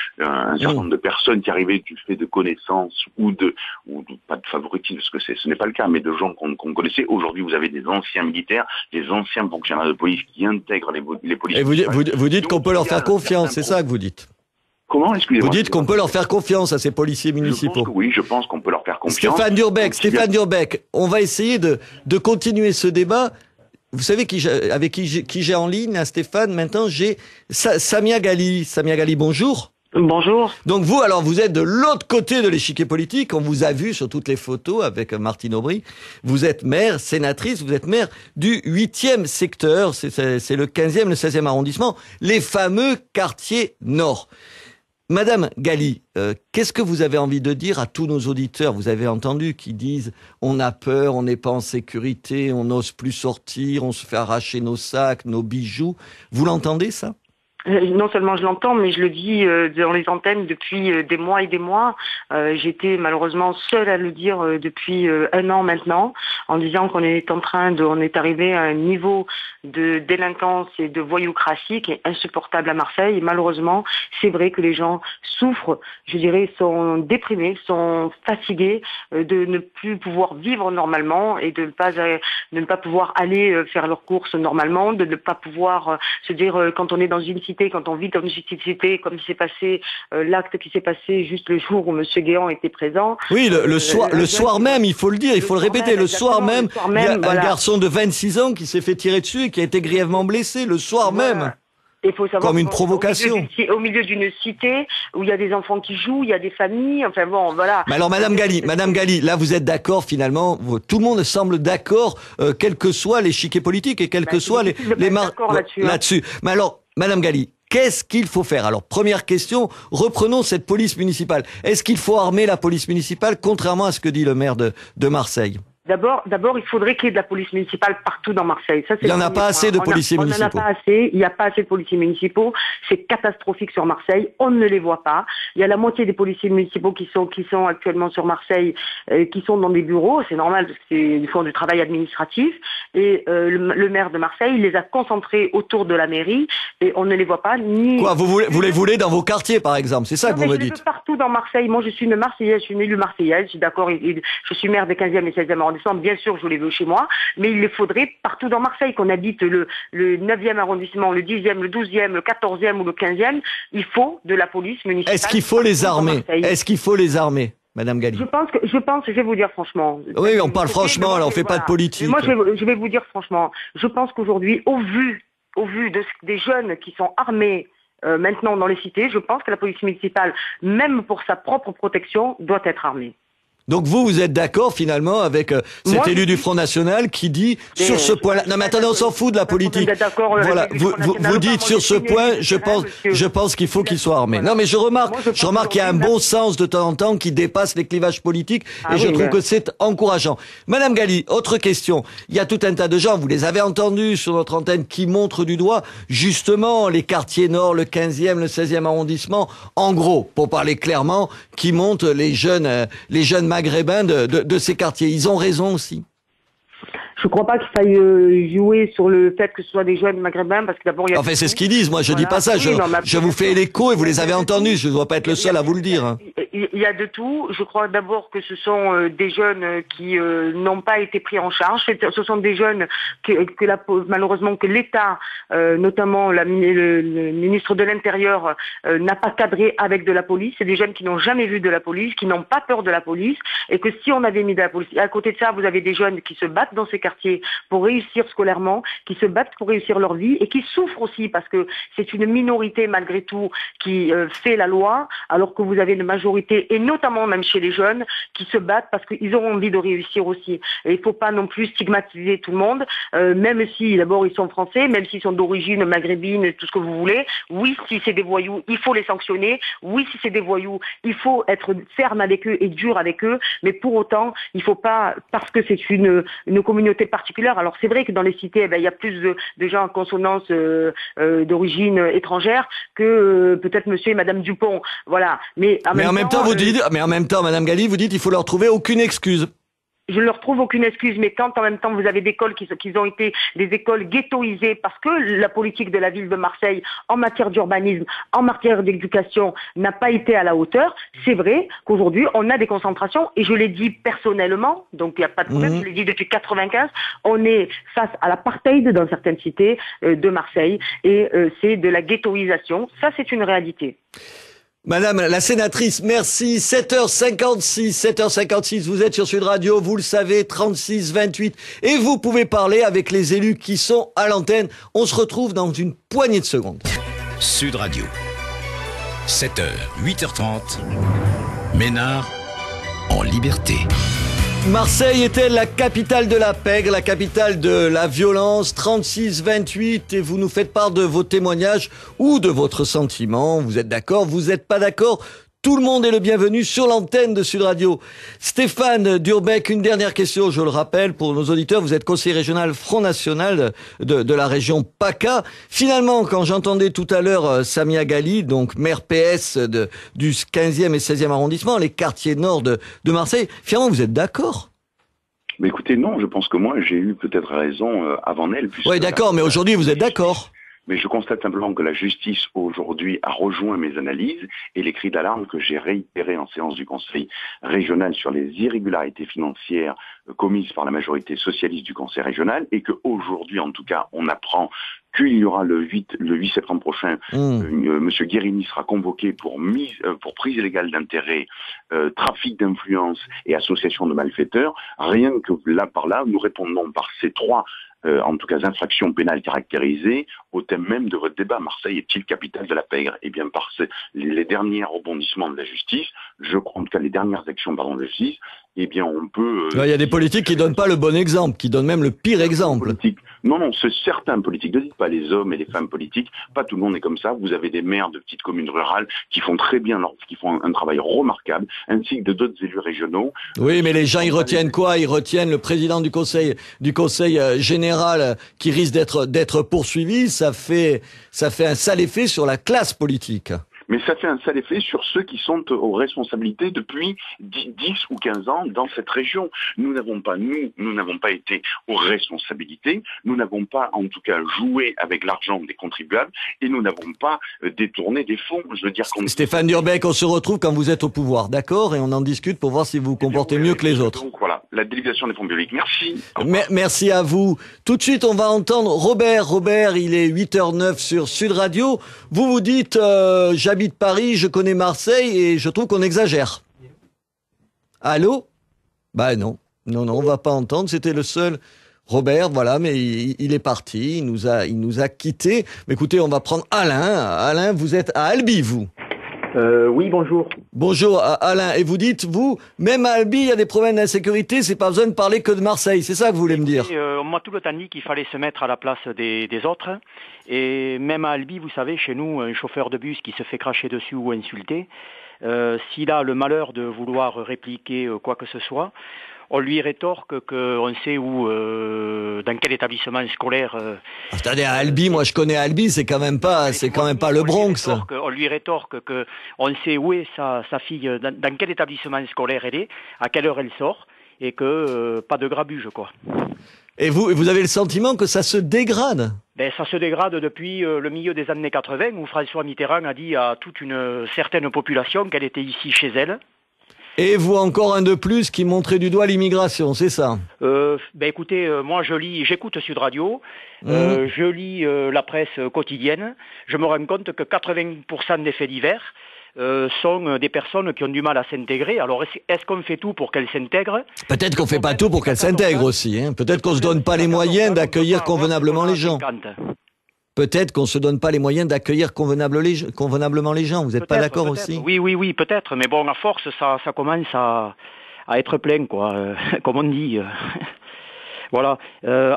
nombre de personnes qui arrivaient du fait de connaissances ou pas de favoritisme, parce que ce n'est pas le cas, mais de gens qu'on connaissait. Aujourd'hui, vous avez des anciens militaires, des anciens fonctionnaires de police qui intègrent les policiers. Et vous dites qu'on peut leur faire confiance, c'est ça que vous dites? Comment? Excusez-moi. Vous dites qu'on peut leur faire confiance à ces policiers municipaux? Oui, je pense qu'on peut leur faire confiance. Stéphane Durbeck, on va essayer de continuer ce débat. Vous savez avec qui j'ai en ligne, hein, Stéphane, maintenant j'ai Samia Ghali. Samia Ghali, bonjour. Bonjour. Donc vous êtes de l'autre côté de l'échiquier politique. On vous a vu sur toutes les photos avec Martine Aubry. Vous êtes maire, sénatrice, vous êtes maire du 8e secteur. C'est le 15e, le 16e arrondissement. Les fameux quartiers nord. Madame Ghali, qu'est-ce que vous avez envie de dire à tous nos auditeurs? Vous avez entendu qui disent on a peur, on n'est pas en sécurité, on n'ose plus sortir, on se fait arracher nos sacs, nos bijoux. Vous l'entendez ça? Non seulement je l'entends, mais je le dis dans les antennes depuis des mois et des mois. J'étais malheureusement seule à le dire depuis 1 an maintenant, en disant qu'on est on est arrivé à un niveau de délinquance et de voyoucratie qui est insupportable à Marseille. Et malheureusement, c'est vrai que les gens souffrent, je dirais, sont déprimés, sont fatigués de ne plus pouvoir vivre normalement et de ne pas pouvoir aller faire leurs courses normalement, de ne pas pouvoir se dire quand on est dans une cité, quand on vit dans une cité, comme il s'est passé l'acte qui s'est passé juste le jour où Monsieur Guéant était présent. Oui, le soir même, il faut le dire, il faut le répéter, le soir même, il y a un garçon de 26 ans qui s'est fait tirer dessus et qui a été grièvement blessé le soir même. Il faut savoir comme une provocation. Au milieu d'une cité où il y a des enfants qui jouent, il y a des familles, enfin bon, voilà. Mais alors, Madame Ghali, là vous êtes d'accord finalement, tout le monde semble d'accord, quel que soit l'échiquier politique et quel que soit les marques là-dessus. Mais alors, Madame Ghali, qu'est-ce qu'il faut faire? Alors, première question, reprenons cette police municipale. Est-ce qu'il faut armer la police municipale, contrairement à ce que dit le maire de Marseille? D'abord, il faudrait qu'il y ait de la police municipale partout dans Marseille. Ça, il n'y en a pas assez de policiers municipaux. On n'en a pas assez. Il n'y a pas assez de policiers municipaux. C'est catastrophique sur Marseille. On ne les voit pas. Il y a la moitié des policiers municipaux qui sont actuellement sur Marseille, qui sont dans des bureaux. C'est normal parce qu'ils font du travail administratif. Et le maire de Marseille, il les a concentrés autour de la mairie et on ne les voit pas. Quoi, vous les voulez dans vos quartiers, par exemple? C'est ça que vous me dites? Je veux partout dans Marseille. Moi, je suis une Marseillaise. Je suis une élue marseillaise. Je suis d'accord. Je suis maire des 15e et 16e arrondissements. Bien sûr, je les veux chez moi, mais il les faudrait partout dans Marseille, qu'on habite le 9e arrondissement, le 10e, le 12e, le 14e ou le 15e. Il faut de la police municipale. Est-ce qu'il faut les armer? Est-ce qu'il faut les armer, Madame Ghali? Je pense, je vais vous dire franchement. Oui, on parle franchement, alors on fait pas de politique. Moi, je vais vous dire franchement. Je pense qu'aujourd'hui, au vu des jeunes qui sont armés, maintenant dans les cités, je pense que la police municipale, même pour sa propre protection, doit être armée. Donc vous êtes d'accord finalement avec cet élu du Front National qui dit sur ce point-là. Non mais attendez, on s'en fout de la politique. Voilà, vous dites sur ce point, je pense qu'il faut qu'il soit armé. Non mais je remarque qu'il y a un bon sens de temps en temps qui dépasse les clivages politiques et je trouve que c'est encourageant. Madame Ghali, autre question. Il y a tout un tas de gens, vous les avez entendus sur notre antenne, qui montrent du doigt justement les quartiers nord, le 15e, le 16e arrondissement, en gros, pour parler clairement, qui montrent les jeunes maghrébins de ces quartiers. Ils ont raison aussi. Je crois pas qu'il faille jouer sur le fait que ce soit des jeunes maghrébins, parce que d'abord il y a... Enfin, c'est ce qu'ils disent, moi je dis pas ça, je vous fais l'écho et vous les avez entendus, je ne dois pas être le seul à vous le dire. Il y a de tout. Je crois d'abord que ce sont des jeunes qui n'ont pas été pris en charge. Ce sont des jeunes malheureusement que l'État, notamment le ministre de l'Intérieur, n'a pas cadré avec de la police. C'est des jeunes qui n'ont jamais vu de la police, qui n'ont pas peur de la police, et que si on avait mis de la police... À côté de ça, vous avez des jeunes qui se battent dans ces quartiers pour réussir scolairement, qui se battent pour réussir leur vie et qui souffrent aussi parce que c'est une minorité malgré tout qui fait la loi, alors que vous avez une majorité société, et notamment même chez les jeunes, qui se battent parce qu'ils ont envie de réussir aussi. Et il faut pas non plus stigmatiser tout le monde, même si d'abord ils sont français, même s'ils sont d'origine maghrébine, tout ce que vous voulez. Oui, si c'est des voyous, il faut les sanctionner. Oui, si c'est des voyous, il faut être ferme avec eux et dur avec eux. Mais pour autant, il faut pas, parce que c'est une communauté particulière. Alors c'est vrai que dans les cités, il y a plus de gens en consonance d'origine étrangère que peut-être monsieur et madame Dupont. Voilà. Mais en même temps, madame Galli, vous dites il faut leur trouver aucune excuse. Je ne leur trouve aucune excuse, mais quand en même temps vous avez des écoles qui ont été des écoles ghettoisées parce que la politique de la ville de Marseille en matière d'urbanisme, en matière d'éducation n'a pas été à la hauteur, c'est vrai qu'aujourd'hui on a des concentrations, et je l'ai dit personnellement, donc il n'y a pas de problème, je l'ai dit depuis 95, on est face à l'apartheid dans certaines cités de Marseille, et c'est de la ghettoisation, ça c'est une réalité. Madame la sénatrice, merci. 7h56, vous êtes sur Sud Radio, vous le savez, 36 28, et vous pouvez parler avec les élus qui sont à l'antenne. On se retrouve dans une poignée de secondes. Sud Radio. 7h, 8h30. Ménard en liberté. Marseille est-elle la capitale de la pègre, la capitale de la violence? 36 28, et vous nous faites part de vos témoignages ou de votre sentiment. Vous êtes d'accord, vous n'êtes pas d'accord? Tout le monde est le bienvenu sur l'antenne de Sud Radio. Stéphane Durbec, une dernière question, je le rappelle, pour nos auditeurs. Vous êtes conseiller régional Front National de la région PACA. Finalement, quand j'entendais tout à l'heure Samia Ghali, donc maire PS du 15e et 16e arrondissement, les quartiers nord de Marseille, finalement, vous êtes d'accord? Mais écoutez, non, je pense que moi, j'ai eu peut-être raison avant elle. Oui, d'accord, mais aujourd'hui, vous êtes d'accord? Mais je constate simplement que la justice aujourd'hui a rejoint mes analyses et les cris d'alarme que j'ai réitérés en séance du Conseil régional sur les irrégularités financières commises par la majorité socialiste du Conseil régional, et qu'aujourd'hui, en tout cas, on apprend qu'il y aura le 8 septembre prochain, Monsieur Guérini sera convoqué pour prise illégale d'intérêt, trafic d'influence et association de malfaiteurs. Rien que là par là, nous répondons par ces trois en tout cas infractions pénales caractérisées, au thème même de votre débat. Marseille est-il capitale de la pègre? Eh bien, par les derniers rebondissements de la justice, je crois en tout cas les dernières actions de la justice, eh bien on peut... Il y a des politiques qui donnent pas le bon exemple, qui donnent même le pire exemple. Non, c'est certains politiques. Ne dites pas les hommes et les femmes politiques. Pas tout le monde est comme ça. Vous avez des maires de petites communes rurales qui font très bien, qui font un travail remarquable, ainsi que d'autres élus régionaux. Oui, mais les gens, ils retiennent quoi? Ils retiennent le président du conseil général qui risque d'être poursuivi. Ça fait un sale effet sur la classe politique. Mais ça fait un sale effet sur ceux qui sont aux responsabilités depuis 10 ou 15 ans dans cette région. Nous n'avons pas été aux responsabilités, nous n'avons pas en tout cas joué avec l'argent des contribuables, et nous n'avons pas détourné des fonds. Je veux dire Stéphane Durbec, on se retrouve quand vous êtes au pouvoir, d'accord? Et on en discute pour voir si vous vous comportez mieux que les autres. Donc voilà, la délégation des fonds publics. Merci. Merci à vous. Tout de suite, on va entendre Robert. Robert, il est 8h09 sur Sud Radio. Vous dites, j'habite Paris, je connais Marseille et je trouve qu'on exagère. Allô? Bah non, on va pas entendre, c'était le seul Robert, voilà, mais il est parti, il nous a quittés. Mais écoutez, on va prendre Alain. Alain, vous êtes à Albi, vous? Oui, bonjour. Bonjour Alain, et vous dites, vous, même à Albi, il y a des problèmes d'insécurité, c'est pas besoin de parler que de Marseille, c'est ça que vous voulez me dire? On m'a tout le temps dit qu'il fallait se mettre à la place des autres, et même à Albi, vous savez, chez nous, un chauffeur de bus qui se fait cracher dessus ou insulter, s'il a le malheur de vouloir répliquer quoi que ce soit, on lui rétorque qu'on sait où, dans quel établissement scolaire. Attendez, à Albi, moi je connais Albi, c'est quand même pas le Bronx. On lui rétorque qu'on sait où est sa fille, dans quel établissement scolaire elle est, à quelle heure elle sort, et que pas de grabuge, quoi. Et vous avez le sentiment que ça se dégrade? Ben, ça se dégrade depuis le milieu des années 80, où François Mitterrand a dit à toute une certaine population qu'elle était ici chez elle. Et vous, encore un de plus qui montrait du doigt l'immigration, c'est ça? Ben écoutez, moi j'écoute Sud Radio, je lis la presse quotidienne, je me rends compte que 80% des faits divers sont des personnes qui ont du mal à s'intégrer. Alors est-ce qu'on fait tout pour qu'elles s'intègrent? Peut-être qu'on fait pas tout pour qu'elles s'intègrent aussi, hein. Peut-être qu'on se donne pas les moyens d'accueillir convenablement les gens. peut-être qu'on se donne pas les moyens d'accueillir convenablement les gens. Vous n'êtes pas d'accord aussi? Oui, peut-être. Mais bon, à force, ça commence à être plein, quoi. Comme on dit. Voilà.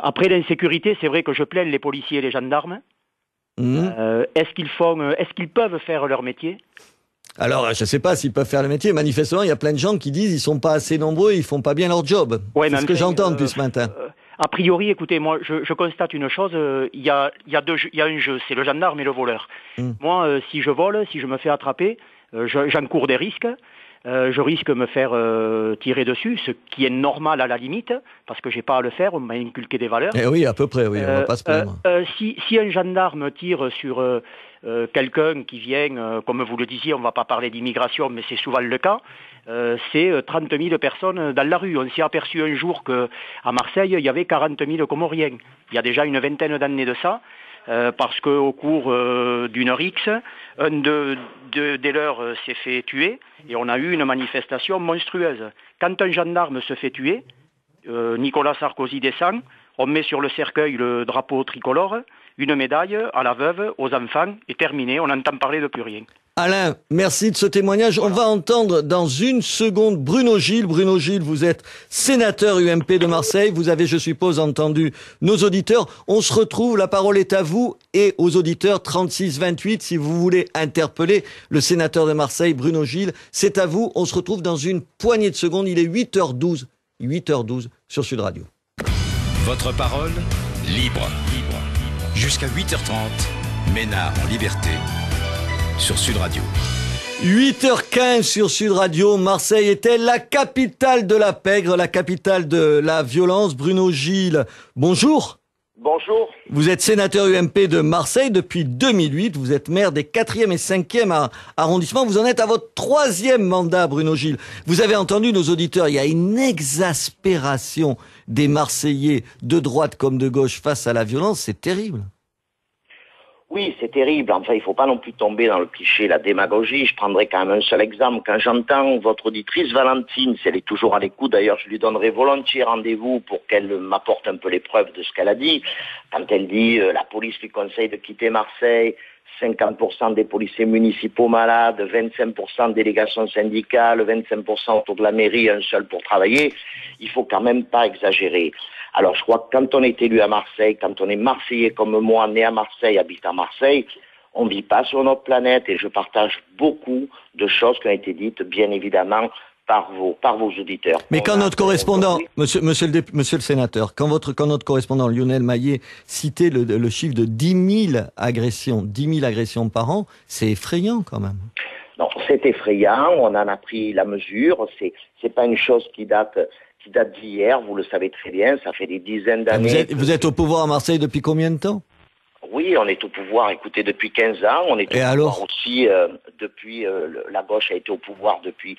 Après l'insécurité, c'est vrai que je plains les policiers et les gendarmes. Est-ce qu'ils peuvent faire leur métier? Alors, je ne sais pas s'ils peuvent faire le métier. Manifestement, il y a plein de gens qui disent qu'ils sont pas assez nombreux, ils font pas bien leur job. C'est ce que j'entends depuis ce matin. A priori, écoutez, moi, je constate une chose. Il y a un jeu, c'est le gendarme et le voleur. Moi, si je vole, si je me fais attraper, j'encours des risques. Je risque de me faire tirer dessus, ce qui est normal à la limite, parce que j'ai pas à le faire, on m'a inculqué des valeurs. Eh oui, à peu près, oui, on va pas se plaindre. Si un gendarme tire sur quelqu'un qui vient, comme vous le disiez, on va pas parler d'immigration, mais c'est souvent le cas, c'est 30 000 personnes dans la rue. On s'est aperçu un jour qu'à Marseille, il y avait 40 000 Comoriens. Il y a déjà une vingtaine d'années de ça. Parce qu'au cours d'une rixe, un des leurs s'est fait tuer et on a eu une manifestation monstrueuse. Quand un gendarme se fait tuer, Nicolas Sarkozy descend, on met sur le cercueil le drapeau tricolore, une médaille à la veuve, aux enfants, et terminé, on n'entend parler de plus rien. Alain, merci de ce témoignage. Voilà. On va entendre dans une seconde Bruno Gilles. Bruno Gilles, vous êtes sénateur UMP de Marseille. Vous avez, je suppose, entendu nos auditeurs. On se retrouve, la parole est à vous et aux auditeurs 36-28. Si vous voulez interpeller le sénateur de Marseille, Bruno Gilles, c'est à vous. On se retrouve dans une poignée de secondes. Il est 8h12. 8h12 sur Sud Radio. Votre parole, libre. Jusqu'à 8h30, Ménard en liberté. Sur Sud Radio. 8h15 sur Sud Radio. Marseille est-elle la capitale de la pègre, la capitale de la violence? Bruno Gilles, bonjour. Bonjour. Vous êtes sénateur UMP de Marseille depuis 2008. Vous êtes maire des 4e et 5e arrondissements. Vous en êtes à votre 3e mandat, Bruno Gilles. Vous avez entendu nos auditeurs. Il y a une exaspération des Marseillais de droite comme de gauche face à la violence. C'est terrible. Oui, c'est terrible. Enfin, il faut pas non plus tomber dans le cliché, la démagogie. Je prendrai quand même un seul exemple. Quand j'entends votre auditrice Valentine, si elle est toujours à l'écoute, d'ailleurs, je lui donnerai volontiers rendez-vous pour qu'elle m'apporte un peu les preuves de ce qu'elle a dit. Quand elle dit la police lui conseille de quitter Marseille, 50% des policiers municipaux malades, 25% de délégations syndicales, 25% autour de la mairie, un seul pour travailler, il faut quand même pas exagérer. Alors je crois que quand on est élu à Marseille, quand on est Marseillais comme moi, né à Marseille, habitant à Marseille, on ne vit pas sur notre planète et je partage beaucoup de choses qui ont été dites, bien évidemment, par vos auditeurs. Mais quand notre correspondant, monsieur le sénateur, quand notre correspondant Lionel Maillet citait le chiffre de 10 000 agressions par an, c'est effrayant quand même. Non, c'est effrayant, on en a pris la mesure, c'est pas une chose qui date d'hier, vous le savez très bien, ça fait des dizaines d'années. Vous êtes au pouvoir à Marseille depuis combien de temps? Oui, on est au pouvoir, écoutez, depuis 15 ans. On est au pouvoir aussi depuis... la gauche a été au pouvoir depuis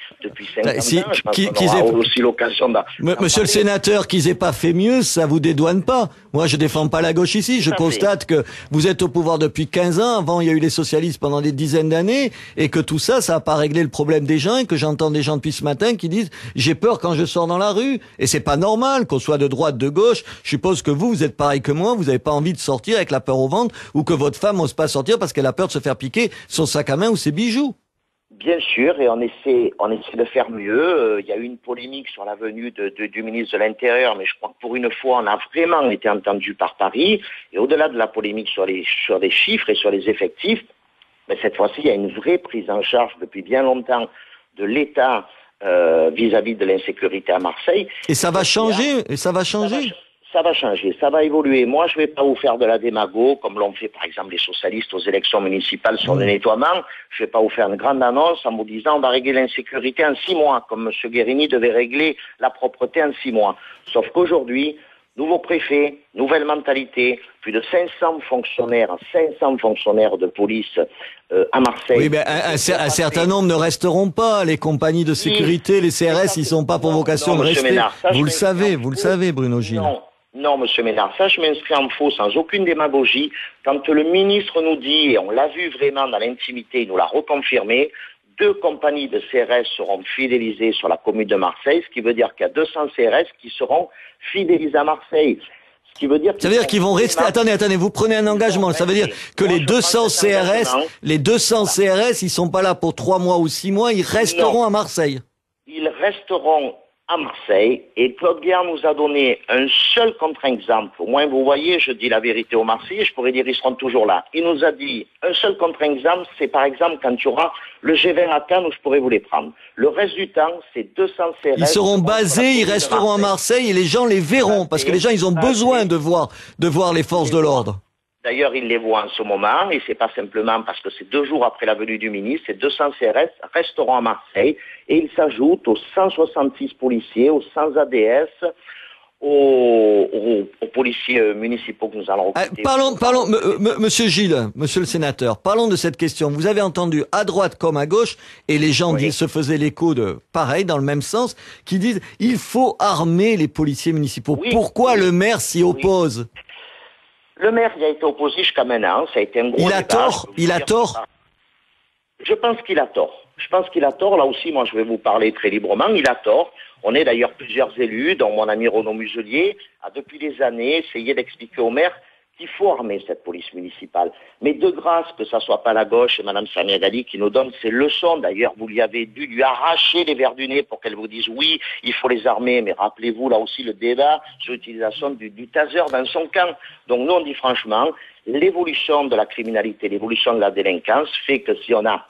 50 ans. Je pense qu'on aura aussi l'occasion Monsieur le sénateur, qu'ils aient pas fait mieux, ça vous dédouane pas. Moi, je défends pas la gauche ici. Je constate que vous êtes au pouvoir depuis 15 ans. Avant, il y a eu les socialistes pendant des dizaines d'années et que tout ça, ça a pas réglé le problème des gens et que j'entends des gens depuis ce matin qui disent « j'ai peur quand je sors dans la rue ». Et c'est pas normal qu'on soit de droite, de gauche. Je suppose que vous êtes pareil que moi. Vous avez pas envie de sortir avec la peur au ventre ou que votre femme n'ose pas sortir parce qu'elle a peur de se faire piquer son sac à main ou ses bijoux. Bien sûr, et on essaie de faire mieux. Il y a eu une polémique sur la venue du ministre de l'Intérieur, mais je crois que pour une fois, on a vraiment été entendu par Paris. Et au-delà de la polémique sur les chiffres et sur les effectifs, mais cette fois-ci, il y a une vraie prise en charge depuis bien longtemps de l'État vis-à-vis de l'insécurité à Marseille. Et ça va changer, Ça va changer, ça va évoluer. Moi, je ne vais pas vous faire de la démago, comme l'ont fait par exemple les socialistes aux élections municipales sur le nettoiement. Je ne vais pas vous faire une grande annonce en vous disant on va régler l'insécurité en 6 mois, comme M. Guérini devait régler la propreté en 6 mois. Sauf qu'aujourd'hui, nouveau préfet, nouvelle mentalité, plus de 500 fonctionnaires de police à Marseille. Oui, mais un certain nombre ne resteront pas. Les compagnies de sécurité, les CRS, ils sont pas pour vocation de rester. Ménard, vous le savez, Bruno Gilles. Non, monsieur Ménard, ça je m'inscris en faux sans aucune démagogie. Quand le ministre nous dit, et on l'a vu vraiment dans l'intimité, il nous l'a reconfirmé, 2 compagnies de CRS seront fidélisées sur la commune de Marseille, ce qui veut dire qu'il y a 200 CRS qui seront fidélisés à Marseille. Ce qui veut dire ça veut dire qu'ils vont rester. Attendez, vous prenez un engagement. Ça veut dire que les 200 CRS, ils sont pas là pour 3 mois ou 6 mois, ils resteront à Marseille. Ils resteront à Marseille et Claude Guéant nous a donné un seul contre-exemple. Au moins, vous voyez, je dis la vérité aux Marseillais, je pourrais dire ils seront toujours là. Il nous a dit un seul contre-exemple, c'est par exemple quand il y aura le G20 à Cannes où je pourrais vous les prendre. Le reste du temps, c'est 200 CRS. Ils seront basés, ils resteront à Marseille et les gens les verront parce que les gens, ils ont besoin de voir les forces de l'ordre. D'ailleurs, ils les voient en ce moment, et c'est pas simplement parce que c'est 2 jours après la venue du ministre, ces 200 CRS resteront à Marseille, et ils s'ajoutent aux 166 policiers, aux 100 ADS, aux policiers municipaux que nous allons recruter. Parlons, Monsieur Gilles, Monsieur le sénateur, parlons de cette question. Vous avez entendu à droite comme à gauche, et les gens se faisaient l'écho de pareil, dans le même sens, qui disent il faut armer les policiers municipaux. Pourquoi le maire s'y oppose? Le maire y a été opposé jusqu'à maintenant, ça a été un gros débat. Il a tort. Je pense qu'il a tort. Là aussi, moi je vais vous parler très librement, il a tort. On est d'ailleurs plusieurs élus, dont mon ami Renaud Muselier, a depuis des années essayé d'expliquer au maire qu'il faut armer cette police municipale. Mais de grâce que ça soit pas la gauche et Mme Samia Ghali qui nous donne ces leçons. D'ailleurs, vous lui avez dû lui arracher les verres du nez pour qu'elle vous dise oui, il faut les armer. Mais rappelez-vous là aussi le débat sur l'utilisation du taser dans son camp. Donc nous on dit franchement, l'évolution de la criminalité, l'évolution de la délinquance fait que si on a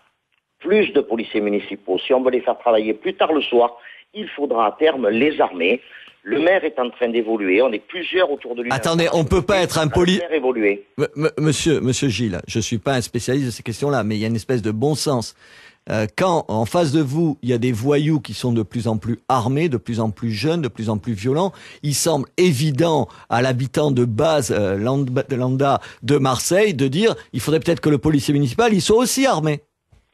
plus de policiers municipaux, si on veut les faire travailler plus tard le soir, il faudra à terme les armer. Le maire est en train d'évoluer, on est plusieurs autour de lui. Attendez, on peut pas être un évoluer. Monsieur Gilles, je suis pas un spécialiste de ces questions-là, mais il y a une espèce de bon sens. Quand en face de vous, il y a des voyous qui sont de plus en plus armés, de plus en plus jeunes, de plus en plus violents, il semble évident à l'habitant de base lambda de Marseille de dire il faudrait peut-être que le policier municipal il soit aussi armé.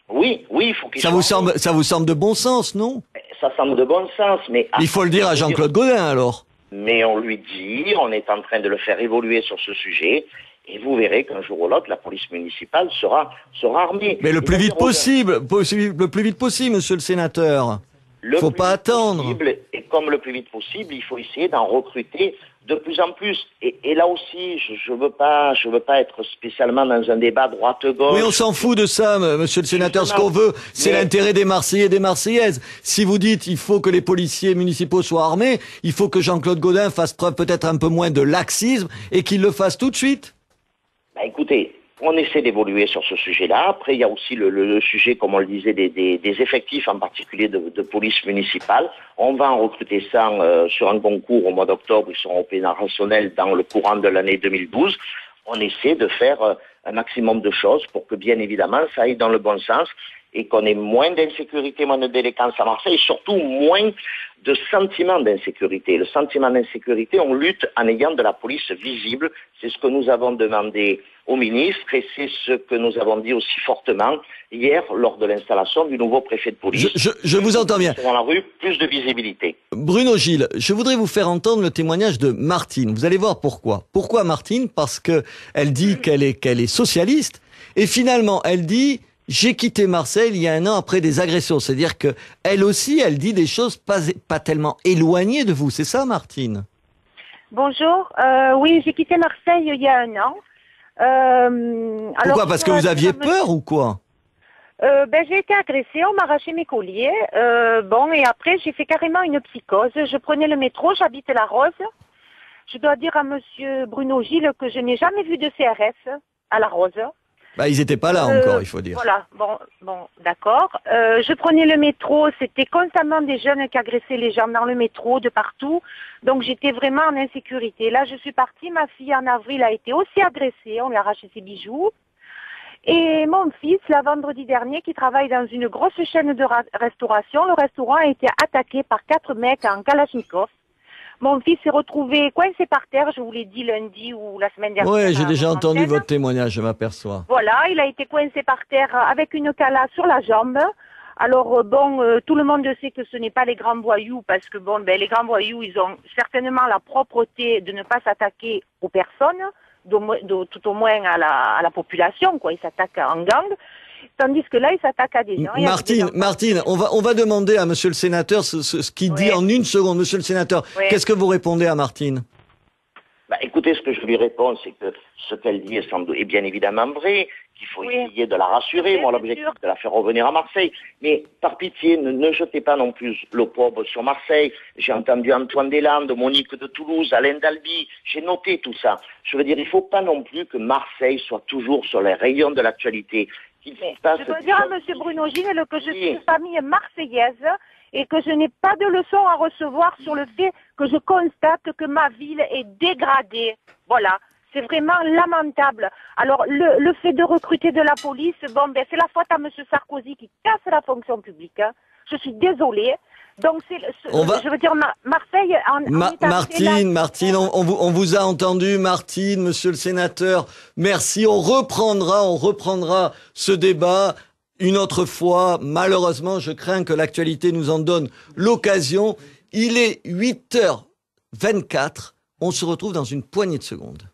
Oui, il faut qu'il soit armé. Ça vous semble de bon sens, non? Ça semble de bon sens, mais... Il faut le dire à Jean-Claude Gaudin, alors. Mais on lui dit, on est en train de le faire évoluer sur ce sujet, et vous verrez qu'un jour ou l'autre, la police municipale sera armée. Mais le plus vite possible, monsieur le sénateur. Il faut pas attendre. Et comme le plus vite possible, il faut essayer d'en recruter de plus en plus. Et là aussi, je veux pas être spécialement dans un débat droite-gauche. Oui, on s'en fout de ça, monsieur le sénateur. Ce qu'on veut, c'est l'intérêt des Marseillais et des Marseillaises. Si vous dites il faut que les policiers municipaux soient armés, il faut que Jean-Claude Gaudin fasse preuve peut-être un peu moins de laxisme et qu'il le fasse tout de suite. Écoutez, on essaie d'évoluer sur ce sujet-là. Après, il y a aussi le sujet, comme on le disait, des effectifs, en particulier de police municipale. On va en recruter 100 sur un concours au mois d'octobre. Ils seront opérationnels dans le courant de l'année 2012. On essaie de faire un maximum de choses pour que, bien évidemment, ça aille dans le bon sens et qu'on ait moins d'insécurité, moins de délinquance à Marseille et surtout moins de sentiment d'insécurité. Le sentiment d'insécurité, on lutte en ayant de la police visible. C'est ce que nous avons demandé au ministre et c'est ce que nous avons dit aussi fortement hier lors de l'installation du nouveau préfet de police. Je vous entends bien. Dans la rue, plus de visibilité. Bruno Gilles, je voudrais vous faire entendre le témoignage de Martine. Vous allez voir pourquoi. Pourquoi Martine? Parce que elle dit qu'elle est socialiste et finalement elle dit j'ai quitté Marseille il y a 1 an après des agressions. C'est-à-dire que elle aussi, elle dit des choses pas tellement éloignées de vous. C'est ça, Martine? Bonjour. Oui, j'ai quitté Marseille il y a 1 an. Pourquoi? Parce que vous aviez peur ou quoi? J'ai été agressée, on m'a arraché mes colliers. Et après, j'ai fait carrément une psychose. Je prenais le métro, j'habite la Rose. Je dois dire à monsieur Bruno Gilles que je n'ai jamais vu de CRS à la Rose. Ils étaient pas là encore, il faut dire. Voilà, bon, d'accord. Je prenais le métro, c'était constamment des jeunes qui agressaient les gens dans le métro, de partout. Donc j'étais vraiment en insécurité. Là, je suis partie, ma fille en avril a été aussi agressée, on lui a arraché ses bijoux. Et mon fils, là, vendredi dernier, qui travaille dans une grosse chaîne de restauration, le restaurant a été attaqué par 4 mecs en Kalachnikov. Mon fils s'est retrouvé coincé par terre, je vous l'ai dit lundi ou la semaine dernière. Oui, j'ai déjà entendu votre témoignage, je m'aperçois. Voilà, il a été coincé par terre avec une cala sur la jambe. Alors tout le monde sait que ce n'est pas les grands voyous parce que les grands voyous, ils ont certainement la propreté de ne pas s'attaquer aux personnes, tout au moins à la population, quoi. Ils s'attaquent en gang. Tandis que là, il s'attaque à des gens. Martine, on va demander à monsieur le sénateur ce qu'il dit en 1 seconde. Monsieur le sénateur, qu'est-ce que vous répondez à Martine? Écoutez, écoutez, ce que je lui réponds, c'est que ce qu'elle dit est bien évidemment vrai, qu'il faut essayer de la rassurer. Moi, l'objectif, c'est de la faire revenir à Marseille. Mais par pitié, ne jetez pas non plus l'opprobre sur Marseille. J'ai entendu Antoine Deslandes, Monique de Toulouse, Alain d'Albi. J'ai noté tout ça. Je veux dire, il ne faut pas non plus que Marseille soit toujours sur les rayons de l'actualité. Je dois dire à M. Bruno Ginel que je suis une famille marseillaise et que je n'ai pas de leçon à recevoir sur le fait que je constate que ma ville est dégradée. Voilà. C'est vraiment lamentable. Alors, le fait de recruter de la police, bon, ben, c'est la faute à M. Sarkozy qui casse la fonction publique. Hein. Je suis désolée. Donc, je veux dire, Marseille... Martine, on vous a entendu, Martine, monsieur le sénateur. Merci, on reprendra ce débat une autre fois. Malheureusement, je crains que l'actualité nous en donne l'occasion. Il est 8h24. On se retrouve dans une poignée de secondes.